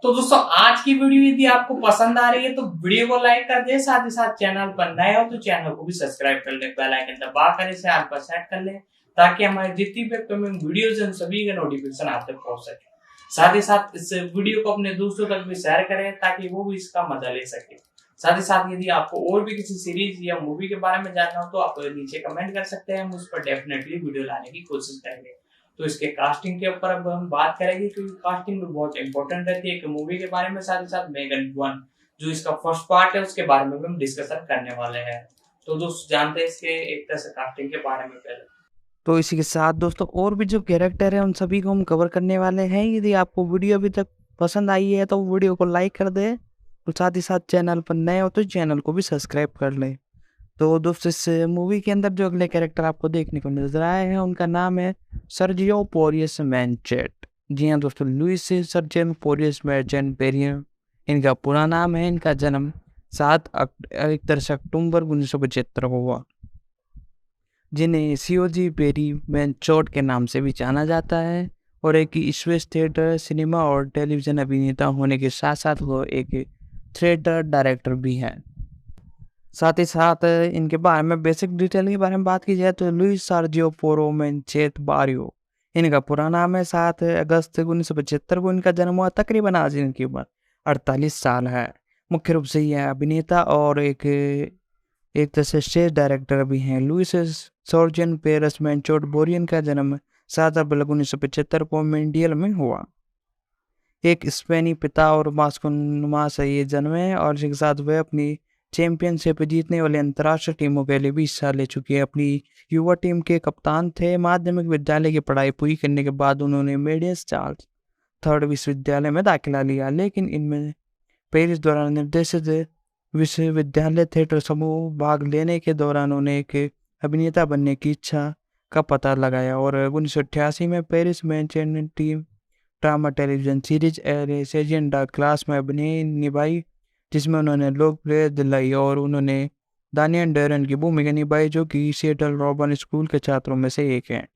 तो दोस्तों आज की वीडियो यदि आपको पसंद आ रही है तो वीडियो को लाइक कर दे, साथ ही साथ चैनल पर नए हो तो चैनल को भी सब्सक्राइब कर ले, बेल आइकन दबाकर इसे ऑल पर सेट कर ले ताकि हमारी जितनी भी अपकमिंग वीडियोस हैं सभी का नोटिफिकेशन आप तक पहुंच सके। साथ ही साथ इस वीडियो को अपने दोस्तों तक भी शेयर करें ताकि वो भी इसका मजा ले सके। साथ ही साथ यदि आपको और भी किसी सीरीज या मूवी के बारे में जानना हो तो आप नीचे कमेंट कर सकते हैं, हम उस पर डेफिनेटली वीडियो लाने की कोशिश करेंगे। तो इसके कास्टिंग के ऊपर अब हम बात करेंगे क्योंकि कास्टिंग भी बहुत इंपॉर्टेंट रहती है एक मूवी के बारे में। साथ ही साथ मेगन 1 जो इसका फर्स्ट पार्ट है उसके बारे में भी हम डिस्कशन करने वाले हैं। तो दोस्तों जानते हैं इसके एक तरह से कास्टिंग के बारे में पहले। तो इसी के साथ दोस्तों और भी जो कैरेक्टर है उन सभी को हम कवर करने वाले हैं। यदि आपको वीडियो अभी तक पसंद आई है तो वीडियो को लाइक कर दे और साथ ही साथ चैनल पर नए हो तो चैनल को भी सब्सक्राइब कर ले। तो दोस्तों इस मूवी के अंदर जो अगले कैरेक्टर आपको देखने को नजर आए हैं उनका नाम है सर्जियो पोरियस मैंचेट। जी हाँ दोस्तों, लुइस सर्जियो पोरियस मैंचेट पेरियन इनका पूरा नाम है। इनका जन्म 7 अक्टूबर 1975 को हुआ, जिन्हें सीओजी पेरी मैंचोट के नाम से भी जाना जाता है और एक स्पेस थिएटर, सिनेमा और टेलीविजन अभिनेता होने के साथ साथ वो एक थिएटर डायरेक्टर भी हैं। साथ ही साथ इनके बारे में बेसिक डिटेल के बारे में बात की जाए तो लुइस सर्जियो पोरो मैंचेट बारियो इनका पूरा नाम है। 7 अगस्त 1975 को इनका जन्म हुआ। तकरीबन आज इनकी उम्र 48 साल है। मुख्य रूप से यह अभिनेता और एक तरह से स्टेज डायरेक्टर भी हैं। लुइस सर्जियो पेरस मैंचोट बोरियन का जन्म 7 अप्रैल 1975 को मेंडियल में हुआ। एक स्पेनी पिता और मास्को माँ से ये जन्मे और इसके साथ वह अपनी चैंपियनशिप जीतने वाले अंतर्राष्ट्रीय टीमों के लिए भी हिस्सा ले चुके हैं। अपनी युवा टीम के कप्तान थे। माध्यमिक विद्यालय की पढ़ाई पूरी करने के बाद उन्होंने मेडियस चार्ल्स थर्ड विश्वविद्यालय में दाखिला लिया, लेकिन इनमें पेरिस द्वारा निर्देशित विश्वविद्यालय थिएटर समूह भाग लेने के दौरान उन्हें एक अभिनेता बनने की इच्छा का पता लगाया और 1988 में पेरिस में टीम ड्रामा टेलीविजन सीरीज सेजियन द क्लास में अभिनय निभाई, जिसमें उन्होंने लोकप्रिय दिलाई और उन्होंने दानियल डेरन की भूमिका निभाई जो कि सिएटल रॉबर्न स्कूल के छात्रों में से एक हैं।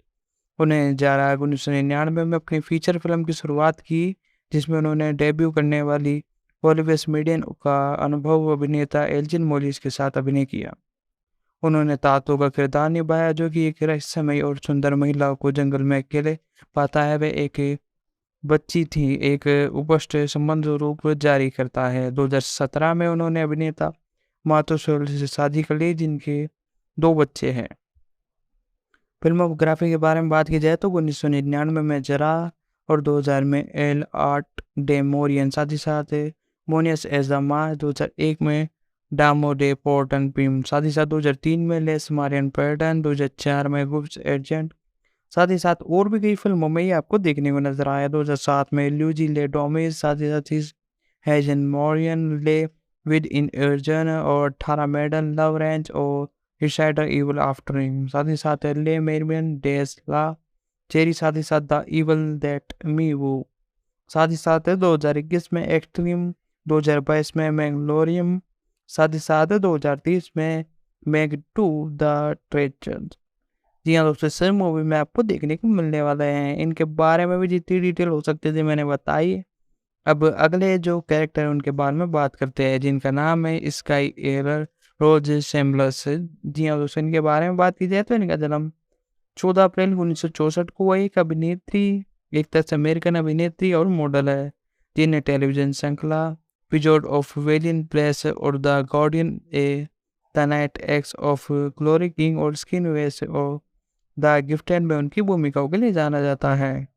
उन्हें 1999 में अपनी फीचर फिल्म की शुरुआत की जिसमें उन्होंने डेब्यू करने वाली ओलिविया मीडियन का अनुभव अभिनेता एल्जिन मोलिस के साथ अभिनय किया। उन्होंने तातो का किरदार निभाया जो कि एक रहस्यमयी और सुंदर महिला को जंगल में अकेले पाता है। वह एक बच्ची थी, एक उपस्थ संबंध रूप जारी करता है। 2017 में उन्होंने अभिनेता मातोसोल से शादी कर ली जिनके 2 बच्चे हैं। फिल्मोग्राफी के बारे में बात की जाए तो 1999 में जरा और 2000 में एल आर्ट डे मोरियन, साथ ही साथ मोनियस एज द मार, 2001 में डामो डे पोर्टन पिम, साथ ही साथ 2003 में लेस मारियन पैटर्न, 2004 में गुप्स एजेंट, साथ ही साथ और भी कई फिल्मों में ये आपको देखने को नजर आया। 2007 में ल्यूजी ले डोमिस, साथ ही साथ हेजन मोरियन ले विद इन अर्जन और 18 मेडल लव रेंज और हिशाइडर इवल आफ्टर हिम। साथ ही साथ ले मेरियन डेज ला चेरी, साथ ही साथ द इवल दैट मी वो। साथ ही साथ 2021 में एक्सट्रीम, 2022 में मैग्नोरियम, साथ ही साथ 2030 में मैग 2 द ट्रेजर। जी हाँ दोस्तों, सर मूवी में आपको देखने को मिलने वाले हैं। इनके बारे में भी जितनी डिटेल हो सकती थी मैंने बताई। अब अगले जो कैरेक्टर है उनके बारे में बात करते हैं, जिनका नाम है स्काई एरर रोज शैम्बलस। जी हाँ दोस्तों, इनके बारे में बात की जाए तो इनका जन्म 14 अप्रैल 1964 को हुआ। एक अभिनेत्री, एक तरह से अमेरिकन अभिनेत्री और मॉडल है, जिन्हें टेलीविजन श्रृंखला विजोड ऑफ वेलियन प्लेस और the guardian A the night x of glory king और स्किन वेस और द गिफ्टेड में उनकी भूमिकाओं के लिए जाना जाता है।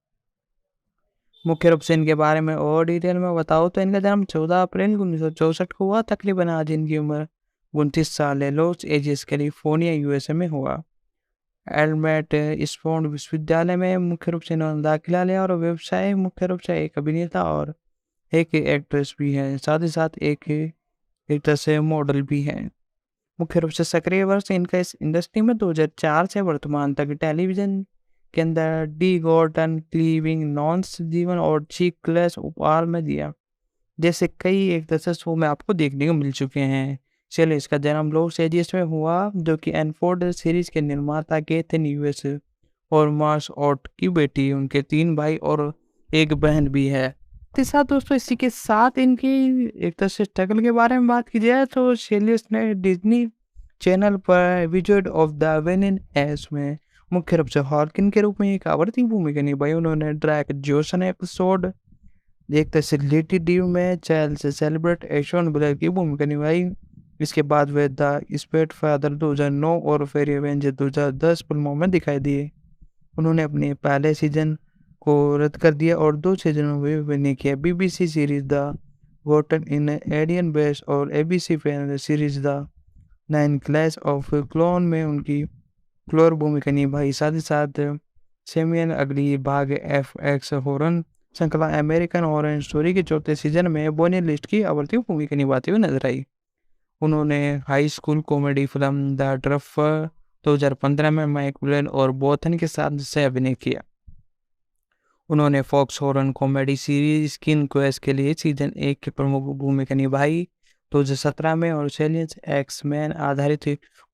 मुख्य रूप से इनके बारे में और डिटेल में बताओ तो इनका जन्म 14 अप्रैल 1964 को हुआ। तकरीबन आज इनकी उम्र 29 साल है। लॉस एंजल्स कैलिफोर्निया यूएसए में हुआ। एल्मेट स्पोर्ट विश्वविद्यालय में मुख्य रूप से इन्होंने दाखिला लिया और व्यवसाय मुख्य रूप से एक अभिनेता और एक एक्ट्रेस भी है, साथ ही साथ एक तरह से मॉडल भी है। मुख्य रूप से सक्रिय वर्ष इनका इस इंडस्ट्री में 2004 से वर्तमान तक टेलीविजन के अंदर डी गॉर्डन क्लीविंग नॉन्स जीवन और चीक क्लैश उपहार में दिया, जैसे कई एक तरह से शो में आपको देखने को मिल चुके हैं। चलिए, इसका जन्म लॉस एंजल्स में हुआ, जो कि एनफोर्ड सीरीज के निर्माता गेथन यूएस और मार्स ऑट की बेटी, उनके 3 भाई और एक बहन भी है। तो साथ दोस्तों, इसी के साथ इनकी एक तरह से स्ट्रगल के बारे में बात की जाए तो शेलियस ने डिज्नी चैनल पर विजर्ड ऑफ द वेनिन एस में मुख्य रूप से हॉर्किन के रूप में एक आवर्ती भूमिका निभाई। उन्होंने ड्रैक जोसन एपिसोड एक तरह से लेटी ड्यू में चाइल्ड से सेलिब्रेट एशोन ब्लेयर की भूमिका निभाई। इसके बाद वे द स्पेट फादर 2009 और फेरी एवेंजर 2010 फिल्मों में दिखाई दिए। उन्होंने अपने पहले सीजन को रद्द कर दिया और 2 सीजनों में अभिनय किया। बीबीसी सीरीज द गोटन इन एलियन बेस और ABC fan series the 9 clash of clone में उनकी क्लोर भूमिका निभाई। साथ ही साथ सेमियन अगली भाग FX हॉरर श्रृंखला अमेरिकन हॉरर स्टोरी के 4थे सीजन में बोनी लिस्ट की आवर्ती भूमिका निभाते हुए नजर आई। उन्होंने high school comedy film the ड्रफर 2015 में माइक ब्लेन और बोथन के साथ से अभिनय किया। उन्होंने फॉक्स हॉरर कॉमेडी सीरीज स्किन क्वेस्ट के लिए सीजन 1 की प्रमुख भूमिका निभाई 2017 में और सेलियंस एक्स-मैन आधारित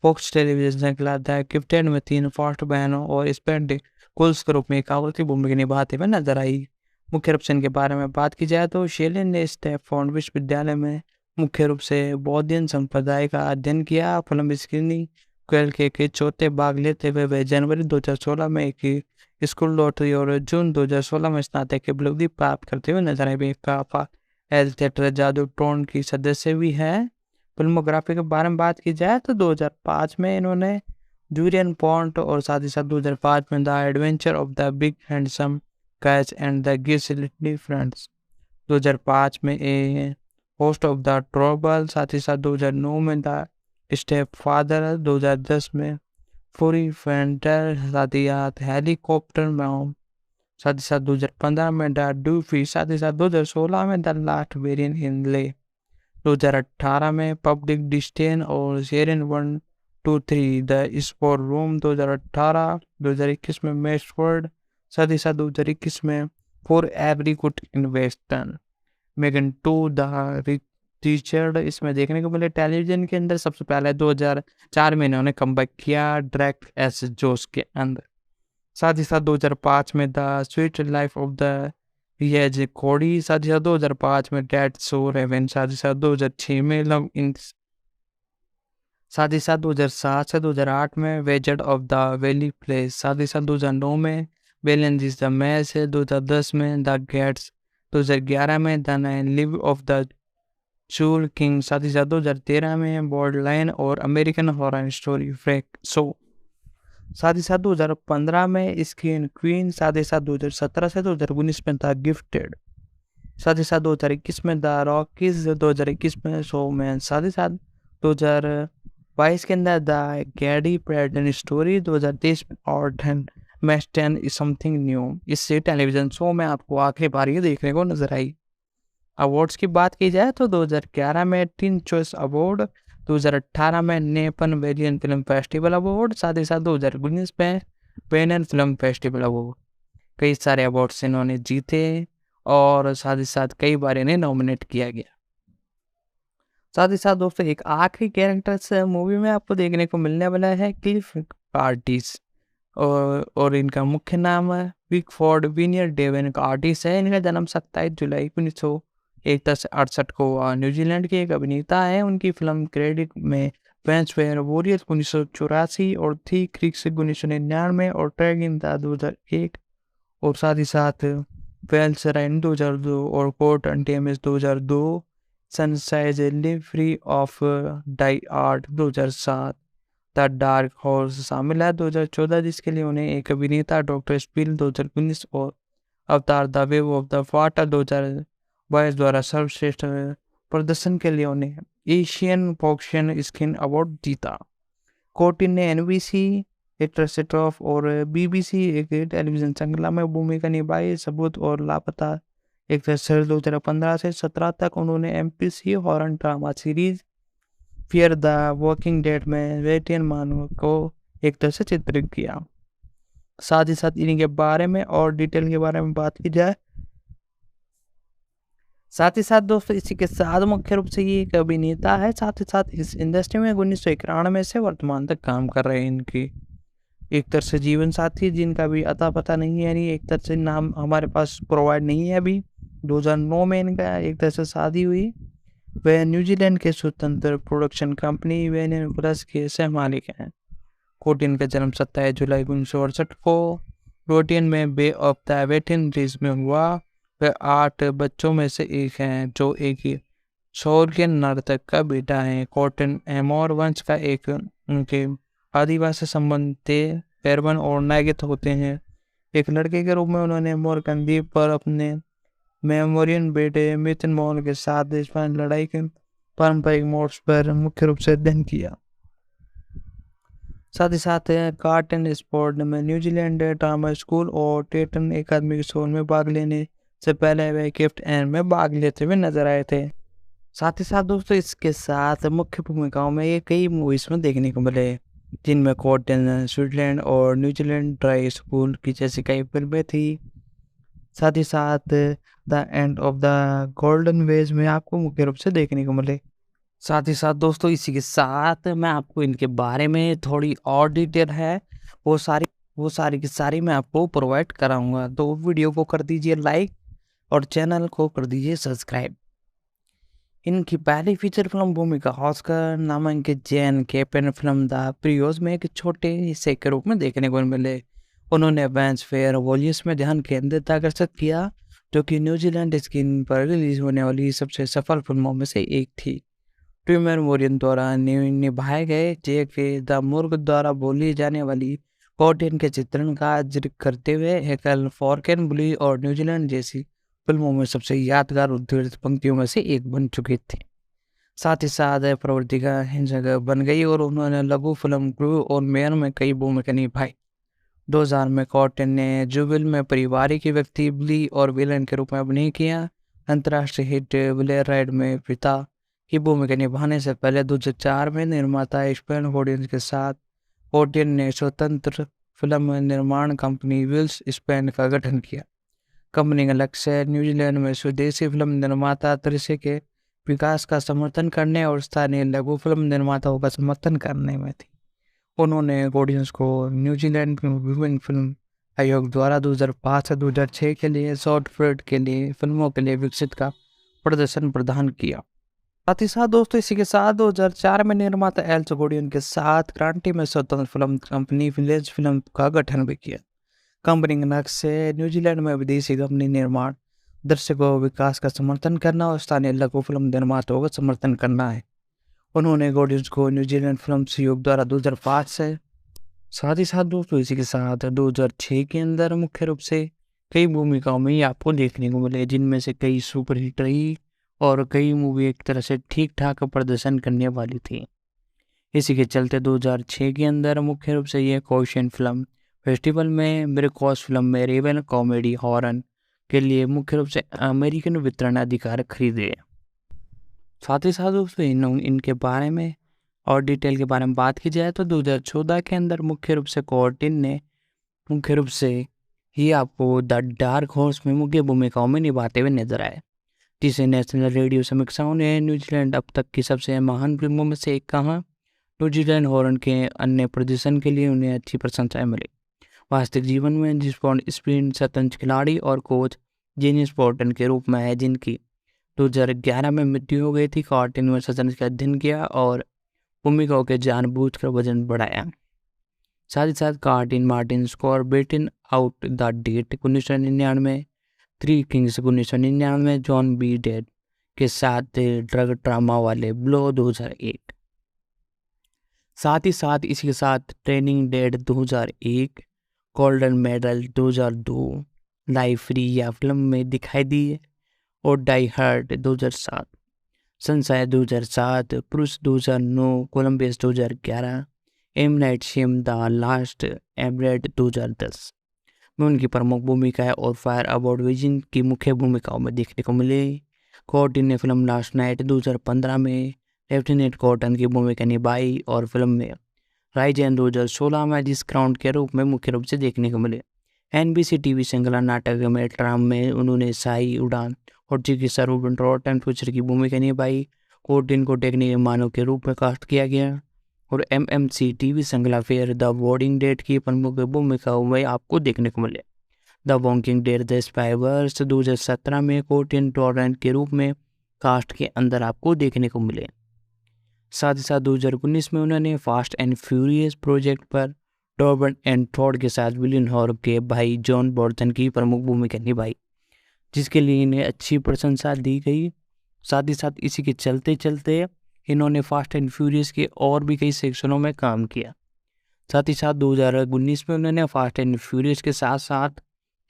फॉक्स टेलीविजन श्रृंखला द गिफ्टेड में 3 फास्ट बहनों और स्पेंड कुल्स के रूप में एक आवर्ती भूमिका निभाते हुए नजर आई। मुख्य रूप से इनके बारे में बात की जाए तो शेलियन ने स्टैनफोर्ड विश्वविद्यालय में मुख्य रूप से बौद्धिक संप्रदाय का अध्ययन किया। फिल्म स्क्रीनिंग क्वेल के 4थे भाग लेते हुए वे जनवरी 2016 में एक स्कूल लॉटरी और जून 2016 में स्नातक की उपलब्धि प्राप्त करते हुए नजर आई। काफा एल थिएटर जादू टोन की सदस्य भी है। फिल्मोग्राफी के बारे में बात की जाए तो 2005 में इन्होंने जूरियन पॉन्ट और साथ ही साथ 2005 में the adventure of the big handsome catch and the guilty friends 2005 में ए होस्ट ऑफ द ट्रबल, साथ ही साथ 2009 में द स्टेप फादर, 2010 में फूरी फेंटर, साथ ही साथ हेलीकॉप्टर मॉम, साथ ही साथ 2015 में द डूफी, साथ ही साथ 2016 में द लास्ट वेरिएंट इन ले, 2018 में पब्लिक डिस्टेन और शेरन 123 द स्पोर्ट रूम 2018, 2021 में मेस्टवर्ड, साथ ही साथ 2021 में for every good investor Megan 2 the teacher इसमें देखने को मिले। टेलीविजन के अंदर सबसे पहले 2004 में इन्होंने कमबैक किया ड्रैक एस जोश के अंदर। साथ ही साथ 2005 में the sweet life of the ये कोडी, साथ ही साथ 2005 में डेड सो रेवन, साथ ही साथ 2006 में लव इन, साथ ही साथ 2007 से 2008 में वेजर्ड ऑफ द वैली प्लेस, साथ ही साथ 2009 में बेलेंस इज द मैच है, 2010 में द गेट्स, 2011 में the nine live of the चूल किंग, साथ ही साथ 2013 में बॉर्डरलाइन और American horror story freak show, साथ ही साथ 2015 में स्क्रीन क्वीन, साथ ही साथ 2017 से 2019 में द गिफ्टेड, साथ ही साथ 2021 में द रॉकीज, 2021 में शोमैन, साथ ही साथ 2022 के अंदर द गैडी प्रेडन स्टोरी, 2023 में ऑर्डन मैस्टन इज समथिंग न्यू। इससे टेलीविज़न शो में आपको आखिरी बार ये देखने को नजर आई। अवार्ड्स की बात की जाए तो 2011 में टीन चॉइस अवार्ड, 2018 में नेपन वेलियन फिल्म फेस्टिवल अवार्ड, साथ ही साथ 2019 में वेनन फिल्म फेस्टिवल अवार्ड। कई सारे अवार्ड्स इन्होंने जीते और साथ ही साथ कई बार इन्हें नॉमिनेट किया गया। साथ ही साथ दोस्तों एक आखिरी कैरेक्टर्स मूवी में आपको देखने को मिलने वाला है क्लिफ कार्टिस, और इनका मुख्य नाम है विकफोर्ड विनियर डेवन कार्टिस है। इनका जन्म 27 जुलाई 1968 को न्यूजीलैंड के एक अभिनेता है। उनकी फिल्म क्रेडिट में वेंसफेयर वॉरियर 1984 और थी क्रिक्स 1999 और ट्रैग इन द 2001 और साथ ही साथ वेल्स राइन 2002 और कोर्ट अंटेमिस 2002, सनसाइज live free of die art 2007, the dark horse शामिल है 2014 जिसके लिए उन्हें एक अभिनेता डॉक्टर स्पील 2019 और अवतार the wave of the water 2022 द्वारा सर्वश्रेष्ठ प्रदर्शन के लिए उन्हें एशियन फॉक्शन स्क्रीन अवार्ड जीता। कोर्टिन ने एनबीसी एट्रसेट्रॉफ और बीबीसी एक टेलीविजन श्रृंखला में भूमिका निभाई। सबूत और लापता एक 2015 से 17 तक उन्होंने MPC horror drama series fear the walking dead में वेटियन मानव को एक तरह से चित्रित किया। साथ ही साथ इनके बारे में और डिटेल के बारे में बात की जाए, साथ ही साथ दोस्तों इसी के साथ मुख्य रूप से ये एक अभिनेता है। साथ ही साथ इस इंडस्ट्री में 1991 से वर्तमान तक काम कर रहे हैं। इनकी एक तरह से जीवन साथी जिनका भी अता पता नहीं है, यानी एक तरह से नाम हमारे पास प्रोवाइड नहीं है अभी। 2009 में इनका एक तरह से शादी हुई। वह न्यूजीलैंड के स्वतंत्र प्रोडक्शन कंपनी वेनियन प्लस के सह मालिक हैं। कोर्टिन का जन्म 27 जुलाई 1968 को रोटियन में बे ऑफ द वेटिन ब्रिज में हुआ। वह 8 बच्चों में से एक हैं जो एक शौर्य नर्तक का बेटा है। कोर्टिन एमोर वंश का एक उनके आदिवासी संबंध थे पेरवन और नागित होते हैं। एक लड़के के रूप में उन्होंने मोरकन द्वीप पर अपने मेमोरियन बेटे मिथन मोहन के साथ देशपान लड़ाई के पारंपरिक मोड्स पर मुख्य रूप से अध्ययन किया। साथ ही साथ कार्टन स्पोर्ट में न्यूजीलैंड ड्रामा स्कूल और टेटन अकादमी के शो में भाग लेने से पहले वे गिफ्ट एंड में भाग लेते हुए नजर आए थे। साथ ही साथ दोस्तों इसके साथ मुख्य भूमिकाओं में ये कई मूवीज में देखने को मिले जिनमें कोर्टन स्विट्जरलैंड और न्यूजीलैंड ड्राई स्कूल की जैसी कई फिल्में थी। साथ ही साथ the end of the golden वेज में आपको मुख्य रूप से देखने को मिले। साथ ही साथ दोस्तों इसी के साथ मैं आपको इनके बारे में थोड़ी और डिटेल है वो सारी की सारी मैं आपको प्रोवाइड कराऊंगा। तो वीडियो को कर दीजिए लाइक और चैनल को कर दीजिए सब्सक्राइब। इनकी पहली फीचर फिल्म भूमिका ऑस्कर नामांकित जैन कैपेन फिल्म द प्रियोस में एक छोटे हिस्से के रूप में देखने को मिले। उन्होंने वेंसफेयर वॉलियस में ध्यान केंद्रित आकर्षित किया जो कि न्यूजीलैंड स्क्रीन पर रिलीज होने वाली सबसे सफल फिल्मों में से एक थी। ट्रिमर मोरियन द्वारा निभाए गए जेक द मुर्ग द्वारा बोली जाने वाली कोर्टिन के चित्रण का जिक्र करते हुए हेकल फॉर्केन बुली और न्यूजीलैंड जैसी फिल्मों में सबसे यादगार उद्धृत पंक्तियों में से एक बन चुके थे। साथ ही साथ प्रवृत्ति का हिंसक बन गई और उन्होंने लघु फिल्म क्रू और मेयर में कई भूमिका निभाई। 2000 में कोर्टिन ने जुबिल में पारिवारिक व्यक्ति बुली और विलन के रूप में अभिनय किया। अंतर्राष्ट्रीय हिट ब्लेयर राइड में पिता की भूमिका निभाने से पहले 2004 में निर्माता स्पेन ऑडियंस के साथ कोर्टिन ने स्वतंत्र फिल्म निर्माण कंपनी विल्स स्पेन का गठन किया। कंपनी का लक्ष्य न्यूजीलैंड में स्वदेशी फिल्म निर्माता दृश्य के विकास का समर्थन करने और स्थानीय लघु फिल्म निर्माताओं का समर्थन करने में थी। उन्होंने ऑडियंस को न्यूजीलैंड विभिन्न फिल्म आयोग द्वारा 2005 से 2006 के लिए शॉर्ट फिल्म के लिए फिल्मों के लिए विकसित का प्रदर्शन प्रदान किया। साथ ही साथ दोस्तों इसी के साथ 2004 में निर्माता एल्स गोडियन के साथ क्रांति में स्वतंत्र फिल्म कंपनी विलेज फिल्म का गठन भी किया। कंपनी के लक्ष्य न्यूजीलैंड में विदेशी कंपनी निर्माण दर्शकों विकास का समर्थन करना और स्थानीय लघु फिल्म निर्माताओं का समर्थन करना है। उन्होंने गोडियंस को न्यूजीलैंड फिल्म सहयोग द्वारा 2005 से साथ ही साथ दोस्तों इसी के साथ 2006 के अंदर मुख्य रूप से कई भूमिकाओं में आपको देखने को मिले जिनमें से कई सुपरहिट रही और कई मूवी एक तरह से ठीक ठाक प्रदर्शन करने वाली थी। इसी के चलते 2006 के अंदर मुख्य रूप से ये क्वेश्चन फिल्म फेस्टिवल में ब्रेकॉस फिल्म में रेवन कॉमेडी हॉरर के लिए मुख्य रूप से अमेरिकन वितरण अधिकार खरीदे। साथ ही साथ दोस्तों इनके बारे में और डिटेल के बारे में बात की जाए तो 2014 के अंदर मुख्य रूप से कोर्टिन ने मुख्य रूप से ही आपको द डार्क हॉर्स में मुख्य भूमिकाओं में निभाते हुए नजर आए, जिसे नेशनल रेडियो समीक्षाओं ने न्यूजीलैंड अब तक की सबसे महान फिल्मों में से एक कहा। न्यूजीलैंड हॉरर के अन्य प्रदर्शन के लिए उन्हें अच्छी प्रशंसाएं मिली। वास्तविक जीवन में जिस बॉन्ड स्पिन शतरंज खिलाड़ी और कोच जेनिस पोर्टन के रूप में है, जिनकी 2011 में मृत्यु हो गई थी, कार्टिन में शतरंज का अध्ययन किया और भूमिकाओं के जानबूझकर वजन बढ़ाया। साथ ही साथ कार्टिन मार्टिन स्कोर बेटिन out the dead 1999, three kings 1999, John बी डेड के साथ ड्रग ड्रामा वाले ब्लो 2001। साथ ही साथ इसी के साथ training dead 2001, golden medal 2002, life free या फिल्म में दिखाई दी और डाई हार्ड 2007, सनशाइन 2007, पुरुष 2009, कोलंबियस 2011, एम नाइट शेम द लास्ट एमरेड 2010 में उनकी प्रमुख भूमिका है और फायर अबाउट विजन की मुख्य भूमिकाओं में देखने को मिले। कॉर्टिन ने फिल्म लास्ट नाइट 2015 में लेफ्टिनेंट कॉर्टन की भूमिका निभाई और फिल्म में राइजन 2016 में जिस क्राउन के रूप में मुख्य रूप से देखने को मिले। NBC टीवी श्रृंखला नाटक में ट्राम में उन्होंने शाही उड़ान और चिकित्सा रूप रॉटन फ्यूचर की भूमिका निभाई। कॉर्टिन को टेक्निकल मानव के रूप में कास्ट किया गया और MMC टीवी श्रृंखला फेयर द वॉकिंग डेड की प्रमुख भूमिकाओं में आपको देखने को मिले। द वॉकिंग डेड द स्पाइवर्स 2017 में कॉर्टिन टॉरेंट के रूप में कास्ट के अंदर आपको देखने को मिले। साथ ही साथ 2019 में उन्होंने फास्ट एंड फ्यूरियस प्रोजेक्ट पर रॉबर्ट एंड टॉड के साथ विलियन हॉर के भाई जॉन बॉर्टन की प्रमुख भूमिका निभाई, जिसके लिए इन्हें अच्छी प्रशंसा दी गई। साथ ही साथ इसी के चलते चलते इन्होंने फास्ट एंड फ्यूरियस के और भी कई सेक्शनों में काम किया। साथ ही साथ 2019 में उन्होंने फास्ट एंड फ्यूरियस के साथ साथ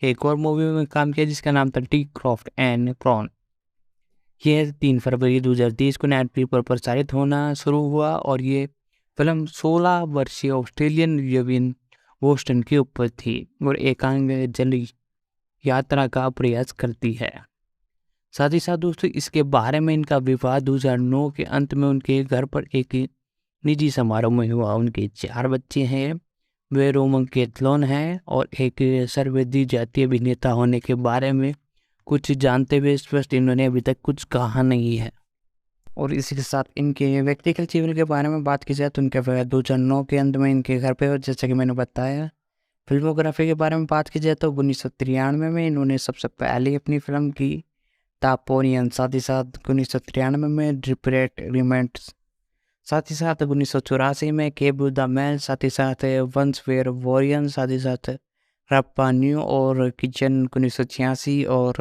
एक और मूवी में काम किया जिसका नाम था टी क्रॉफ्ट एंड प्रॉन। यह 3 फरवरी 2023 को नेटफ्लिक्स पर प्रसारित होना शुरू हुआ और ये फिल्म 16 वर्षीय ऑस्ट्रेलियन यविन बोस्टन के ऊपर थी और एकांग जली यात्रा का प्रयास करती है। साथ ही साथ दोस्तों इसके बारे में इनका विवाह 2009 के अंत में उनके घर पर एक निजी समारोह में हुआ। उनके 4 बच्चे हैं, वे रोमन कैथलोन हैं और एक सर्ववादी जातीय अभिनेता होने के बारे में कुछ जानते हुए स्पष्ट इन्होंने अभी तक कुछ कहा नहीं है। और इसी के साथ इनके व्यक्तिगत जीवन के बारे में बात की जाए तो उनके विवाह 2009 के अंत में इनके घर पे, जैसा कि मैंने बताया। फिल्मोग्राफी के बारे में बात की जाए तो 1993 में इन्होंने सबसे पहले अपनी फिल्म की तापोनियन, साथ ही साथ 1993 में ड्रिपरेट रिमेंट्स, साथ ही साथ 1984 में केब द मैन, साथ ही साथ वंस वेयर वॉरियन, साथ ही साथ रप्पा न्यू और किचन 1986 और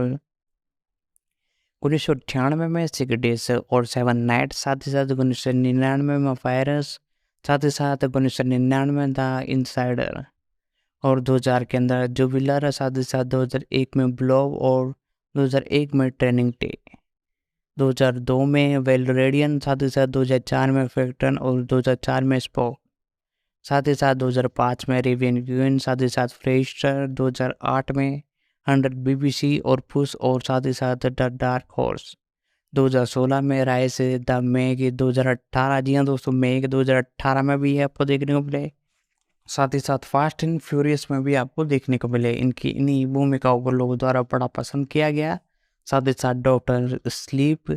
1998 में 6 डेज और 7 नाइट, साथ ही साथ 1999 में फायरस, साथ ही साथ 1999 में द इनसाइडर और 2000 के अंदर जुबिलर, साथ ही साथ 2001 में ब्लॉग और 2001 में ट्रेनिंग डे, 2002 में वेलरेडियन, साथ ही साथ 2004 में फैक्टन और 2004 में स्पोक, साथ ही साथ 2005 में रेवियन ग्यून, साथ ही साथ फ्रेस्टर, 2008 में 100 BBC और पुश और साथ ही साथ द डार्क हॉर्स, 2016 में राइस द मेग, 2018 जी हाँ दोस्तों मेग 2018 में भी है आपको देखने को मिले। साथ ही साथ फास्ट एंड फ्यूरियस में भी आपको देखने को मिले। इनकी इन्हीं भूमिकाओं को लोगों द्वारा बड़ा पसंद किया गया। साथ ही साथ डॉक्टर स्लीप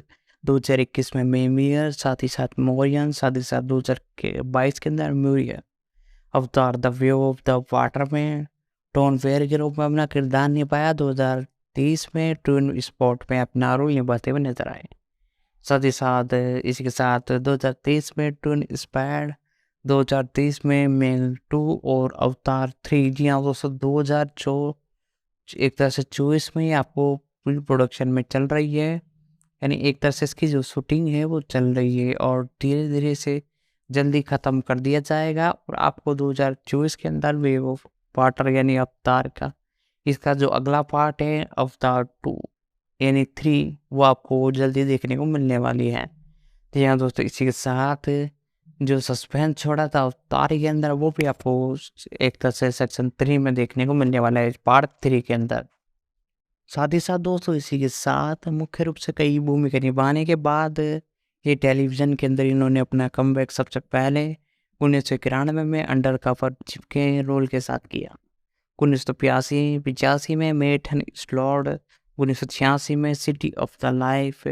2021 में मेमियर, साथ ही साथ मोरियन, साथ ही साथ 2022 के अंदर म्यूरियर, अवतार the view of the water में टोन फेयर के रूप में अपना किरदार निभाया। 2023 में ट्विन स्पॉट में अपना रोल निभाते हुए नजर आए। साथ ही साथ इसी के साथ 2023 में ट्विन इंस्पायर्ड, 2023 में मेल 2 और अवतार 3, जी हाँ दोस्तों 2024 एक तरह से 24 में आपको पूरी प्रोडक्शन में चल रही है, यानी एक तरह से इसकी जो शूटिंग है वो चल रही है और धीरे धीरे से जल्दी ख़त्म कर दिया जाएगा और आपको 2024 के अंदर वेव ऑफ वाटर यानी अवतार का इसका जो अगला पार्ट है अवतार 2 यानी 3 वो आपको जल्दी देखने को मिलने वाली है। तो यहाँ दोस्तों इसी के साथ जो सस्पेंस छोड़ा था अवतार के अंदर, वो भी आपको एक तरह से सेक्शन 3 में देखने को मिलने वाला है, पार्ट 3 के अंदर। साथ ही साथ दोस्तों इसी के साथ मुख्य रूप से कई भूमिका निभाने के बाद ये टेलीविज़न के अंदर इन्होंने अपना कमबैक सबसे पहले 1991 में अंडर कवर चिप के रोल के साथ किया। 1985 में मेथन स्लॉड, 1986 में city of the life,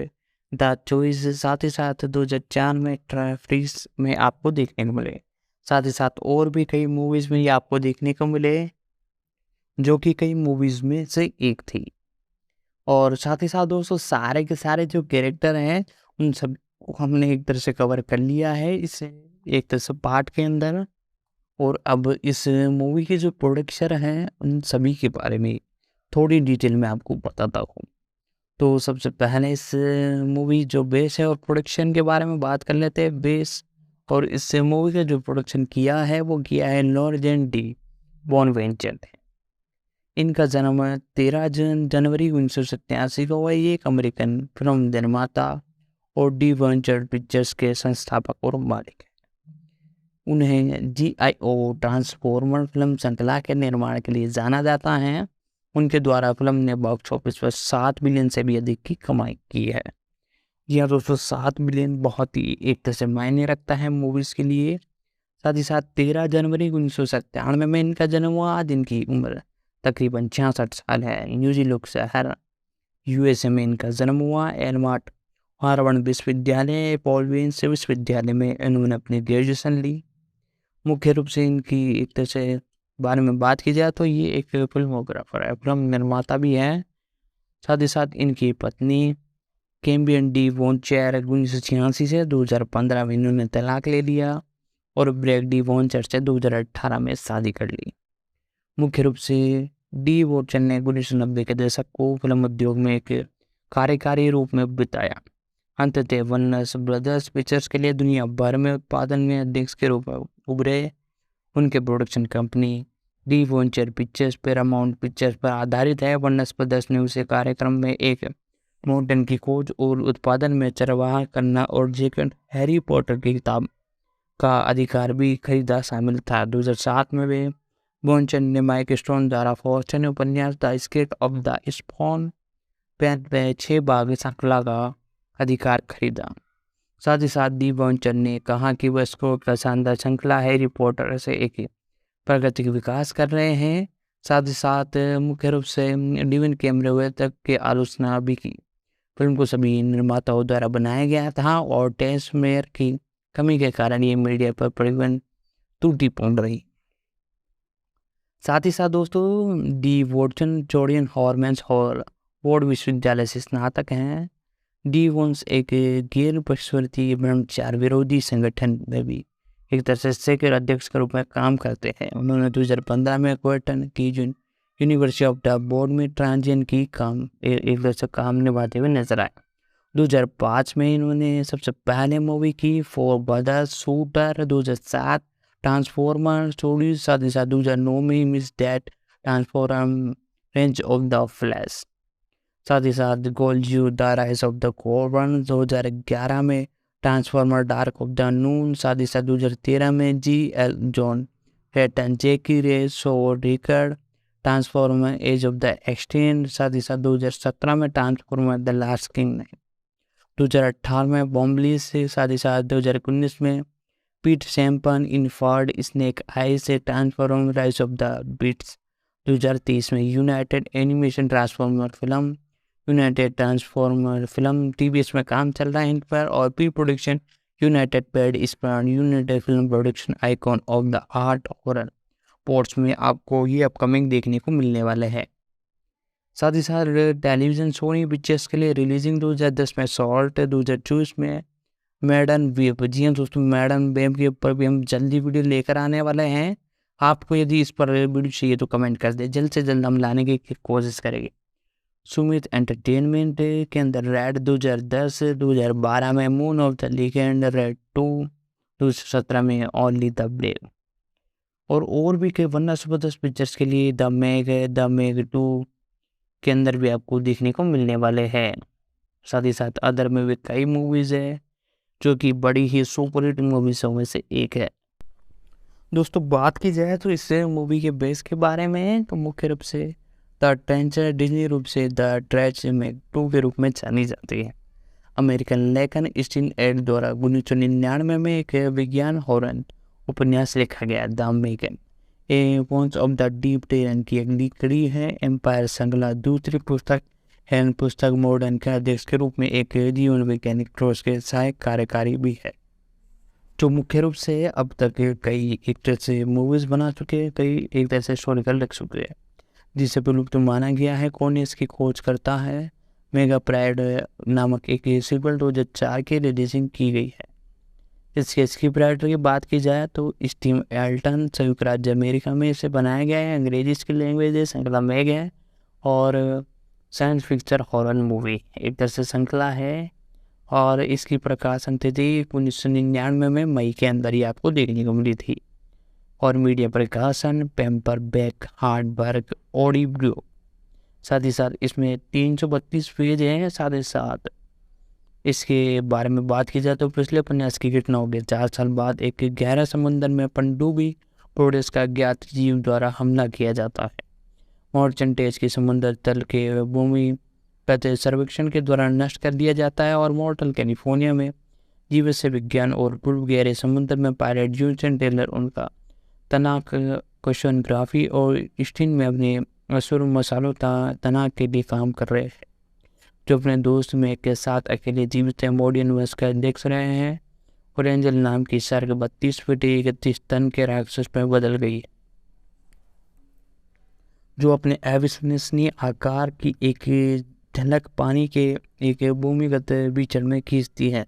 the choice, साथ ही साथ 2004 में ट्रैफ्रिस में आपको देखने को मिले। साथ ही साथ और भी कई मूवीज़ में ये आपको देखने को मिले, जो कि कई मूवीज़ में से एक थी। और साथ ही साथ दोस्तों सारे के सारे जो कैरेक्टर हैं उन सब को हमने एक तरह से कवर कर लिया है इस एक तरह से पार्ट के अंदर। और अब इस मूवी की जो प्रोडक्शन है उन सभी के बारे में थोड़ी डिटेल में आपको बताता हूँ। तो सबसे पहले इस मूवी जो बेस है और प्रोडक्शन के बारे में बात कर लेते हैं। बेस और इस मूवी का जो प्रोडक्शन किया है वो किया है लॉरेंस डी बोनावेंचर ने। इनका जन्म 13 जनवरी 1987 को हुआ। ये एक अमेरिकन फिल्म निर्माता और डी वेंचर पिक्चर्स के संस्थापक और मालिक हैं। उन्हें GIO ट्रांसफॉर्मर फिल्म श्रृंखला के निर्माण के लिए जाना जाता है। उनके द्वारा फिल्म ने बॉक्स ऑफिस पर 7 बिलियन से भी अधिक की कमाई की है। यह दोस्तों 7 बिलियन बहुत ही एक तरह से मायने रखता है मूवीज़ के लिए। साथ ही साथ 13 जनवरी 1997 में इनका जन्म हुआ। आज इनकी उम्र तकरीबन 66 साल है। न्यूजीलैंड शहर USA में इनका जन्म हुआ। एलमार्ट हार्वर्ड विश्वविद्यालय, पॉलवेंस विश्वविद्यालय में इन्होंने अपनी ग्रेजुएशन ली। मुख्य रूप से इनकी एक तरह से बारे में बात की जाए तो ये एक फिल्मोग्राफर है, फिल्म निर्माता भी है। साथ ही साथ इनकी पत्नी कैम्बियन डी वॉन्चर 1986 से 2015 में इन्होंने तलाक ले लिया और ब्रैक डी वॉन्चर से 2018 में शादी कर ली। मुख्य रूप से डी वॉन्चर ने 1990 के दशक को फिल्म उद्योग में एक कार्यकारी रूप में बिताया। अंततः वनस ब्रदर्स पिक्चर्स के लिए दुनिया भर में उत्पादन में अध्यक्ष के रूप में उभरे। उनके production company D venture pictures Paramount pictures पर आधारित है। वनस ब्रदर्स ने उसे कार्यक्रम में एक मॉडर्न की खोज और उत्पादन में चरवाहा करना और जेकन हैरी पॉटर की किताब का अधिकार भी खरीदा शामिल था। 2007 में वे वेंचर ने माइक स्टोन द्वारा फॉर्चून उपन्यास द एस्केप ऑफ द स्पॉन पेन में 6 भाग श्रृंखला का अधिकार खरीदा। साथ ही साथ डी वेंचर ने कहा कि वह स्कोर का शानदार श्रृंखला हैरी पॉटर से एक प्रगति का विकास कर रहे हैं। साथ ही साथ मुख्य रूप से डिविन कैमरे तक के आलोचना भी की। फिल्म को सभी निर्माताओं द्वारा बनाया गया था और टेस्ट मेयर की कमी के कारण ये मीडिया पर परिवहन त्रुटिपूर्ण रही। साथ ही साथ दोस्तों डी वॉटसन जोर्डियन हॉर्मेंस हॉवर्ड विश्वविद्यालय से स्नातक हैं। डी वॉन्स एक गैर पक्षवर्ती ब्रह्मचार विरोधी संगठन में भी एक तरह से सेक्रेटरी अध्यक्ष के रूप में काम करते हैं। उन्होंने 2015 में क्वेटन की यूनिवर्सिटी ऑफ द बोर्ड में ट्रांजियन की एक तरह से काम निभाते हुए नजर आए। 2005 में इन्होंने सबसे पहले मूवी की for brothers shooter, 2007 transformer stories, साथ ही साथ 2009 में miss that transform range of the flash, साथ ही साथ gold the rise of the carbon, 2011 में ट्रांसफॉर्मर डार्क ऑफ द नून, साथ ही साथ 2013 में GL John Hatton Jackie Ray show रिकर्ड transformer age of the extend, साथ ही साथ 2017 में ट्रांसफॉर्मर द लास्ट किंग, 2018 में बॉम्बली से, साथ ही साथ 2019 में पीट सैम्पन इनफर्ड स्नेक आई से transformer rise of the beats, 2030 में united animation transformer film united transformer film TBS में काम चल रहा है इन पर। और प्री प्रोडक्शन यूनाइटेड पेड स्पैन united film production icon of the art horror ports में आपको ये अपकमिंग देखने को मिलने वाले हैं। साथ ही साथ टेलीविज़न सोनी पिक्चर्स के लिए रिलीजिंग 2010 में सॉल्ट, 2024 में मैडन वेब। जी हाँ दोस्तों, मैडन वेब के ऊपर भी हम जल्दी वीडियो लेकर आने वाले हैं। आपको यदि इस पर वीडियो चाहिए तो कमेंट कर दे, जल्द से जल्द हम लाने की कोशिश करेंगे। सुमित एंटरटेनमेंट के अंदर रेड 2010, 2012 में moon of the legend, red 2, 2017 में ओनली द ब्रेव। और भी कई वरना जबरदस्त पिक्चर्स के लिए द मेग 2 के अंदर भी आपको देखने को मिलने वाले हैं। साथ ही साथ अदर में भी कई मूवीज़ है जो कि बड़ी ही सुपर हिट मूवीज़ों में से एक है। दोस्तों बात की जाए तो इस मूवी के बेस के बारे में, तो मुख्य रूप से द टेंचर डिज्नी रूप से द ट्रेजर में 2 के रूप में जानी जाती है। अमेरिकन लेखन स्टीन एड द्वारा 1999 में एक विज्ञान हॉरर उपन्यास लिखा गया द मेगन ए वॉन्स ऑफ द डीप टेरन की अगली कड़ी है। एम्पायर श्रृंखला दूसरी पुस्तक है। पुस्तक मॉडर्न के अध्यक्ष के रूप में एक जीवन वैज्ञानिक ट्रोस के सहायक कार्यकारी भी है, जो मुख्य रूप से अब तक कई एक तरह से मूवीज़ बना चुके हैं, कई एक तरह से हिस्टोरिकल रख चुके हैं, जिसे विलुप्त माना गया है। कौन इसकी खोज करता है मेगा प्राइड नामक एक सीक्वल 2004 की रिलीजिंग की गई है। इसके स्क्रिप्ट राइटर की बात की जाए तो स्टीव एल्टन संयुक्त राज्य अमेरिका में इसे बनाया गया है। अंग्रेजी इसकी लैंग्वेज है, श्रृंखला मेग है और साइंस फिक्चर हॉरर मूवी एक तरह से श्रृंखला है। और इसकी प्रकाशन तिथि 1999 में मई के अंदर ही आपको देखने को मिली थी। और मीडिया प्रकाशन पेम्पर बैक हार्डबर्ग ऑडियो। साथ ही साथ इसमें 332 पेज हैं। साथ ही साथ इसके बारे में बात की जाए तो पिछले उपन्यास की घटनाओं के 4 साल बाद एक गहरा समुद्र में पनडुब्बी प्रोडेस का ज्ञात जीव द्वारा हमला किया जाता है। मॉर्चेंटेज की समुद्र तल के भूमि सर्वेक्षण के दौरान नष्ट कर दिया जाता है और मॉर्टल कैलिफोर्निया में जीव से विज्ञान और पूर्व गहरे समुद्र में पायलट यूजन टेलर उनका तनाक क्वेश्चनग्राफी और स्टीन में अपने असुर मसालों तनाक के लिए काम कर रहे हैं, जो अपने दोस्त में के साथ अकेले जीवित मॉडियन वर्ष का देख रहे हैं। और एंजल नाम की शार्क 32 फीट 31 टन के राक्षस में बदल गई है, जो अपने अविश्वसनीय आकार की एक झलक पानी के एक भूमिगत बीचर में खींचती है।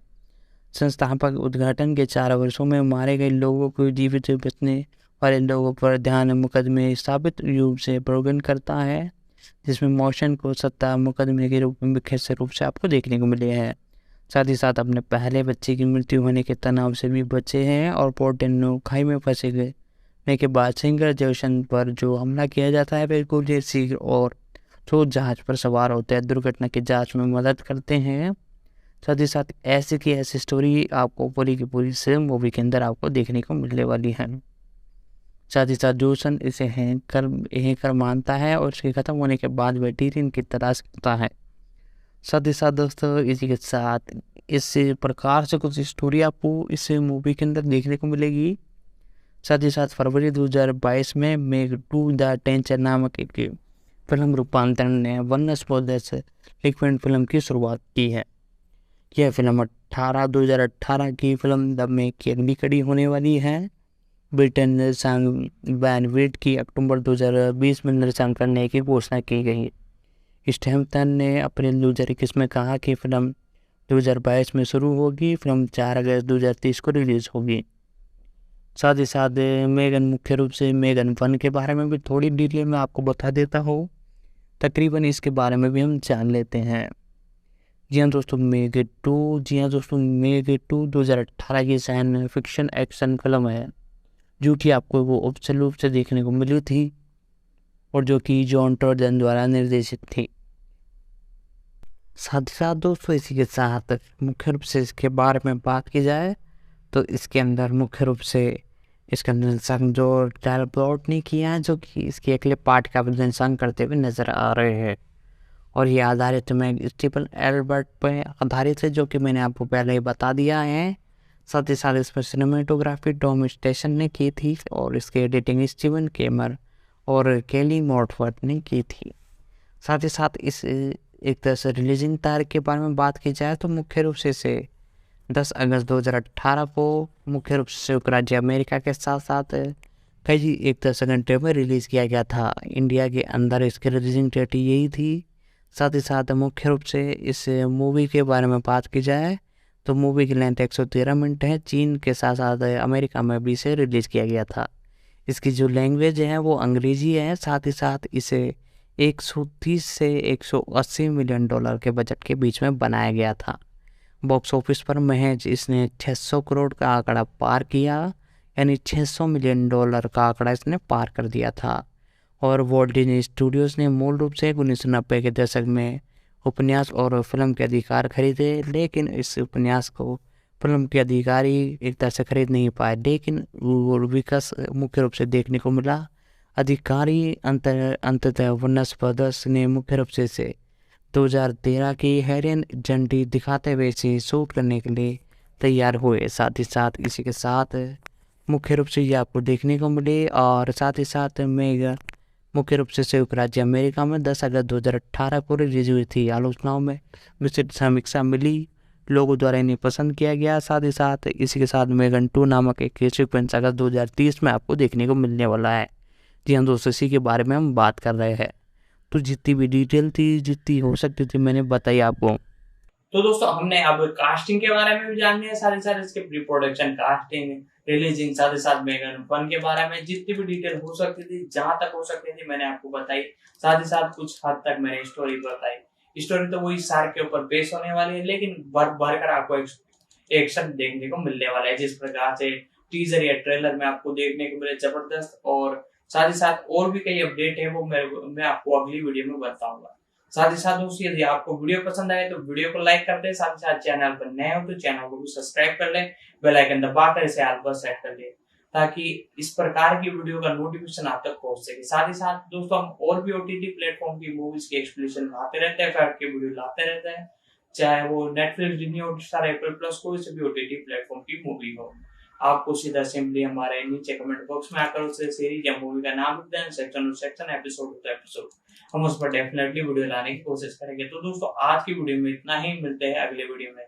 संस्थापक उद्घाटन के 4 वर्षों में मारे गए लोगों को जीवित बचने वाले लोगों पर ध्यान मुकदमे साबित रूप से प्रोगन करता है, जिसमें मोशन को सत्ता मुकदमे के रूप में मुख्य रूप से आपको देखने को मिले हैं। साथ ही साथ अपने पहले बच्चे की मृत्यु होने के तनाव से भी बचे हैं और पोर्टेनो खाई में फंसे गए के बाद सिंगर जैक्सन पर जो हमला किया जाता है बिल्कुल जैसी और जो जहाज पर सवार होते हैं दुर्घटना की जांच में मदद करते हैं। साथ ही साथ ऐसे की ऐसी स्टोरी आपको पूरी की पूरी सेम मूवी के अंदर आपको देखने को मिलने वाली है। साथ ही साथ जॉनसन इसे हैकर मानता है और इसके ख़त्म होने के बाद वह टीरिन की तलाश करता है। साथ ही साथ दोस्तों इसी के साथ इस प्रकार से कुछ स्टोरी आपको इस मूवी के अंदर देखने को मिलेगी। साथ ही साथ फरवरी 2022 में मेग 2 द टेंचर नामक एक फिल्म रूपांतरण ने वनस ब्रदर्स लिक्विड फिल्म की शुरुआत की है। यह फिल्म 2018 की फिल्म द मेग की अगली कड़ी होने वाली है। ब्रिटेन सांग बैनविट की अक्टूबर 2020 में निर्देशन करने की घोषणा की गई। स्टैम्पटन ने अपने 2021 में कहा कि फिल्म 2022 में शुरू होगी। फिल्म 4 अगस्त 2030 को रिलीज होगी। साथ ही साथ मेगन मुख्य रूप से मेगन 1 के बारे में भी थोड़ी डिटेल में आपको बता देता हूँ, तकरीबन इसके बारे में भी हम जान लेते हैं। जी हाँ दोस्तों मेग 2 2018 की साइंस फिक्शन एक्शन फिल्म है, जो कि आपको वो ऑफिशियल रूप से देखने को मिली थी और जो कि जॉन टर्जन द्वारा निर्देशित थी। साथ ही साथ दोस्तों इसी के साथ मुख्य रूप से इसके बारे में बात की जाए तो इसके अंदर मुख्य रूप से इसका निर्देशन जो टाइलर प्लॉट ने किया है, जो कि इसके अगले पार्ट का निर्देशन करते हुए नजर आ रहे हैं। और ये आधारित मैग स्टीफन एल्बर्ट पर आधारित है, जो कि मैंने आपको पहले ही बता दिया है। साथ ही साथ इसमें सिनेमेटोग्राफी टॉम स्टेशन ने की थी और इसकी एडिटिंग स्टीवन केमर और केली मॉर्टफर्ड ने की थी। साथ ही साथ इस एक तरह से रिलीजिंग तारीख के बारे में बात की जाए तो मुख्य रूप से इसे 10 अगस्त 2018 को मुख्य रूप से संयुक्त राज्य अमेरिका के साथ साथ कई एक तरह से कंट्री में रिलीज़ किया गया था। इंडिया के अंदर इसकी रिलीजिंग डेट यही थी। साथ ही साथ मुख्य रूप से इस मूवी के बारे में बात की जाए तो मूवी की लेंथ 113 मिनट है। चीन के साथ साथ अमेरिका में भी इसे रिलीज़ किया गया था। इसकी जो लैंग्वेज है वो अंग्रेजी है। साथ ही साथ इसे 130 से 180 मिलियन डॉलर के बजट के बीच में बनाया गया था। बॉक्स ऑफिस पर महज इसने 600 करोड़ का आंकड़ा पार किया, यानी 600 मिलियन डॉलर का आंकड़ा इसने पार कर दिया था। और वॉल्ट डिज्नी स्टूडियोज़ ने मूल रूप से 1990 के दशक में उपन्यास और फिल्म के अधिकार खरीदे, लेकिन इस उपन्यास को फिल्म के अधिकारी एक तरह से खरीद नहीं पाए, लेकिन वो विकास मुख्य रूप से देखने को मिला। अधिकारी अंततः वनस ब्रदर्स ने मुख्य रूप से इसे 2013 की हेरियन झंडी दिखाते हुए इसे शूट करने के लिए तैयार हुए। साथ ही साथ इसी के साथ मुख्य रूप से ये आपको देखने को मिले, और साथ ही साथ मेगा मुख्य रूप से संयुक्त राज्य अमेरिका में 10 अगस्त 2018 को रिलीज हुई थी। आलोचनाओं में विस्तृत समीक्षा मिली, लोगों द्वारा इन्हें पसंद किया गया। साथ ही साथ इसी के साथ मेगन 2 नामक एक सीक्वेंस अगस्त 2030 में आपको देखने को मिलने वाला है। जी हाँ दोस्तों, इसी के बारे में हम बात कर रहे हैं। तो जितनी भी डिटेल थी, जितनी हो सकती थी, मैंने बताई आपको। तो दोस्तों हमने अब कास्टिंग के बारे में भी जानने हैं, साथ ही साथ इसके प्री प्रोडक्शन, कास्टिंग, रिलीजिंग, साथ ही साथ मेगन 1 के बारे में जितनी भी डिटेल हो सकती थी, जहां तक हो सकती थी, मैंने आपको बताई। साथ ही साथ कुछ हद तक मैंने स्टोरी बताई। स्टोरी तो वही सार के ऊपर बेस होने वाली है, लेकिन भर कर आपको एक्शन देखने को मिलने वाला है, जिस प्रकार से टीजर या ट्रेलर में आपको देखने को मिले जबरदस्त। और साथ ही साथ और भी कई अपडेट है, वो मैं आपको अगली वीडियो में बताऊंगा। साथ ही साथ दोस्तों यदि आपको वीडियो पसंद आए तो वीडियो को लाइक कर दे, साथ ही साथ चैनल पर नए हो तो चैनल को भी सब्सक्राइब कर ले, बेल आइकन दबाकर इसे ऑल पर सेट कर ले, ताकि इस प्रकार की वीडियो का नोटिफिकेशन आप तक पहुंच सके। साथ ही साथ दोस्तों हम और भी ओटीटी प्लेटफॉर्म की मूवीज की एक्सप्लेनेशन लाते रहते हैं, फैक्ट की वीडियो लाते रहते हैं, चाहे वो Netflix, Disney Hotstar, Apple plus, कोई से भी ओटीटी प्लेटफॉर्म की मूवी हो। आपको सीधा सिंपली हमारे नीचे कमेंट बॉक्स में आकर उसे सीरीज या मूवी का नाम लिख देना, सेक्शन, एपिसोड तो एपिसोड, हम उस पर डेफिनेटली वीडियो लाने की कोशिश करेंगे। तो दोस्तों आज की वीडियो में इतना ही, मिलते हैं अगले वीडियो में।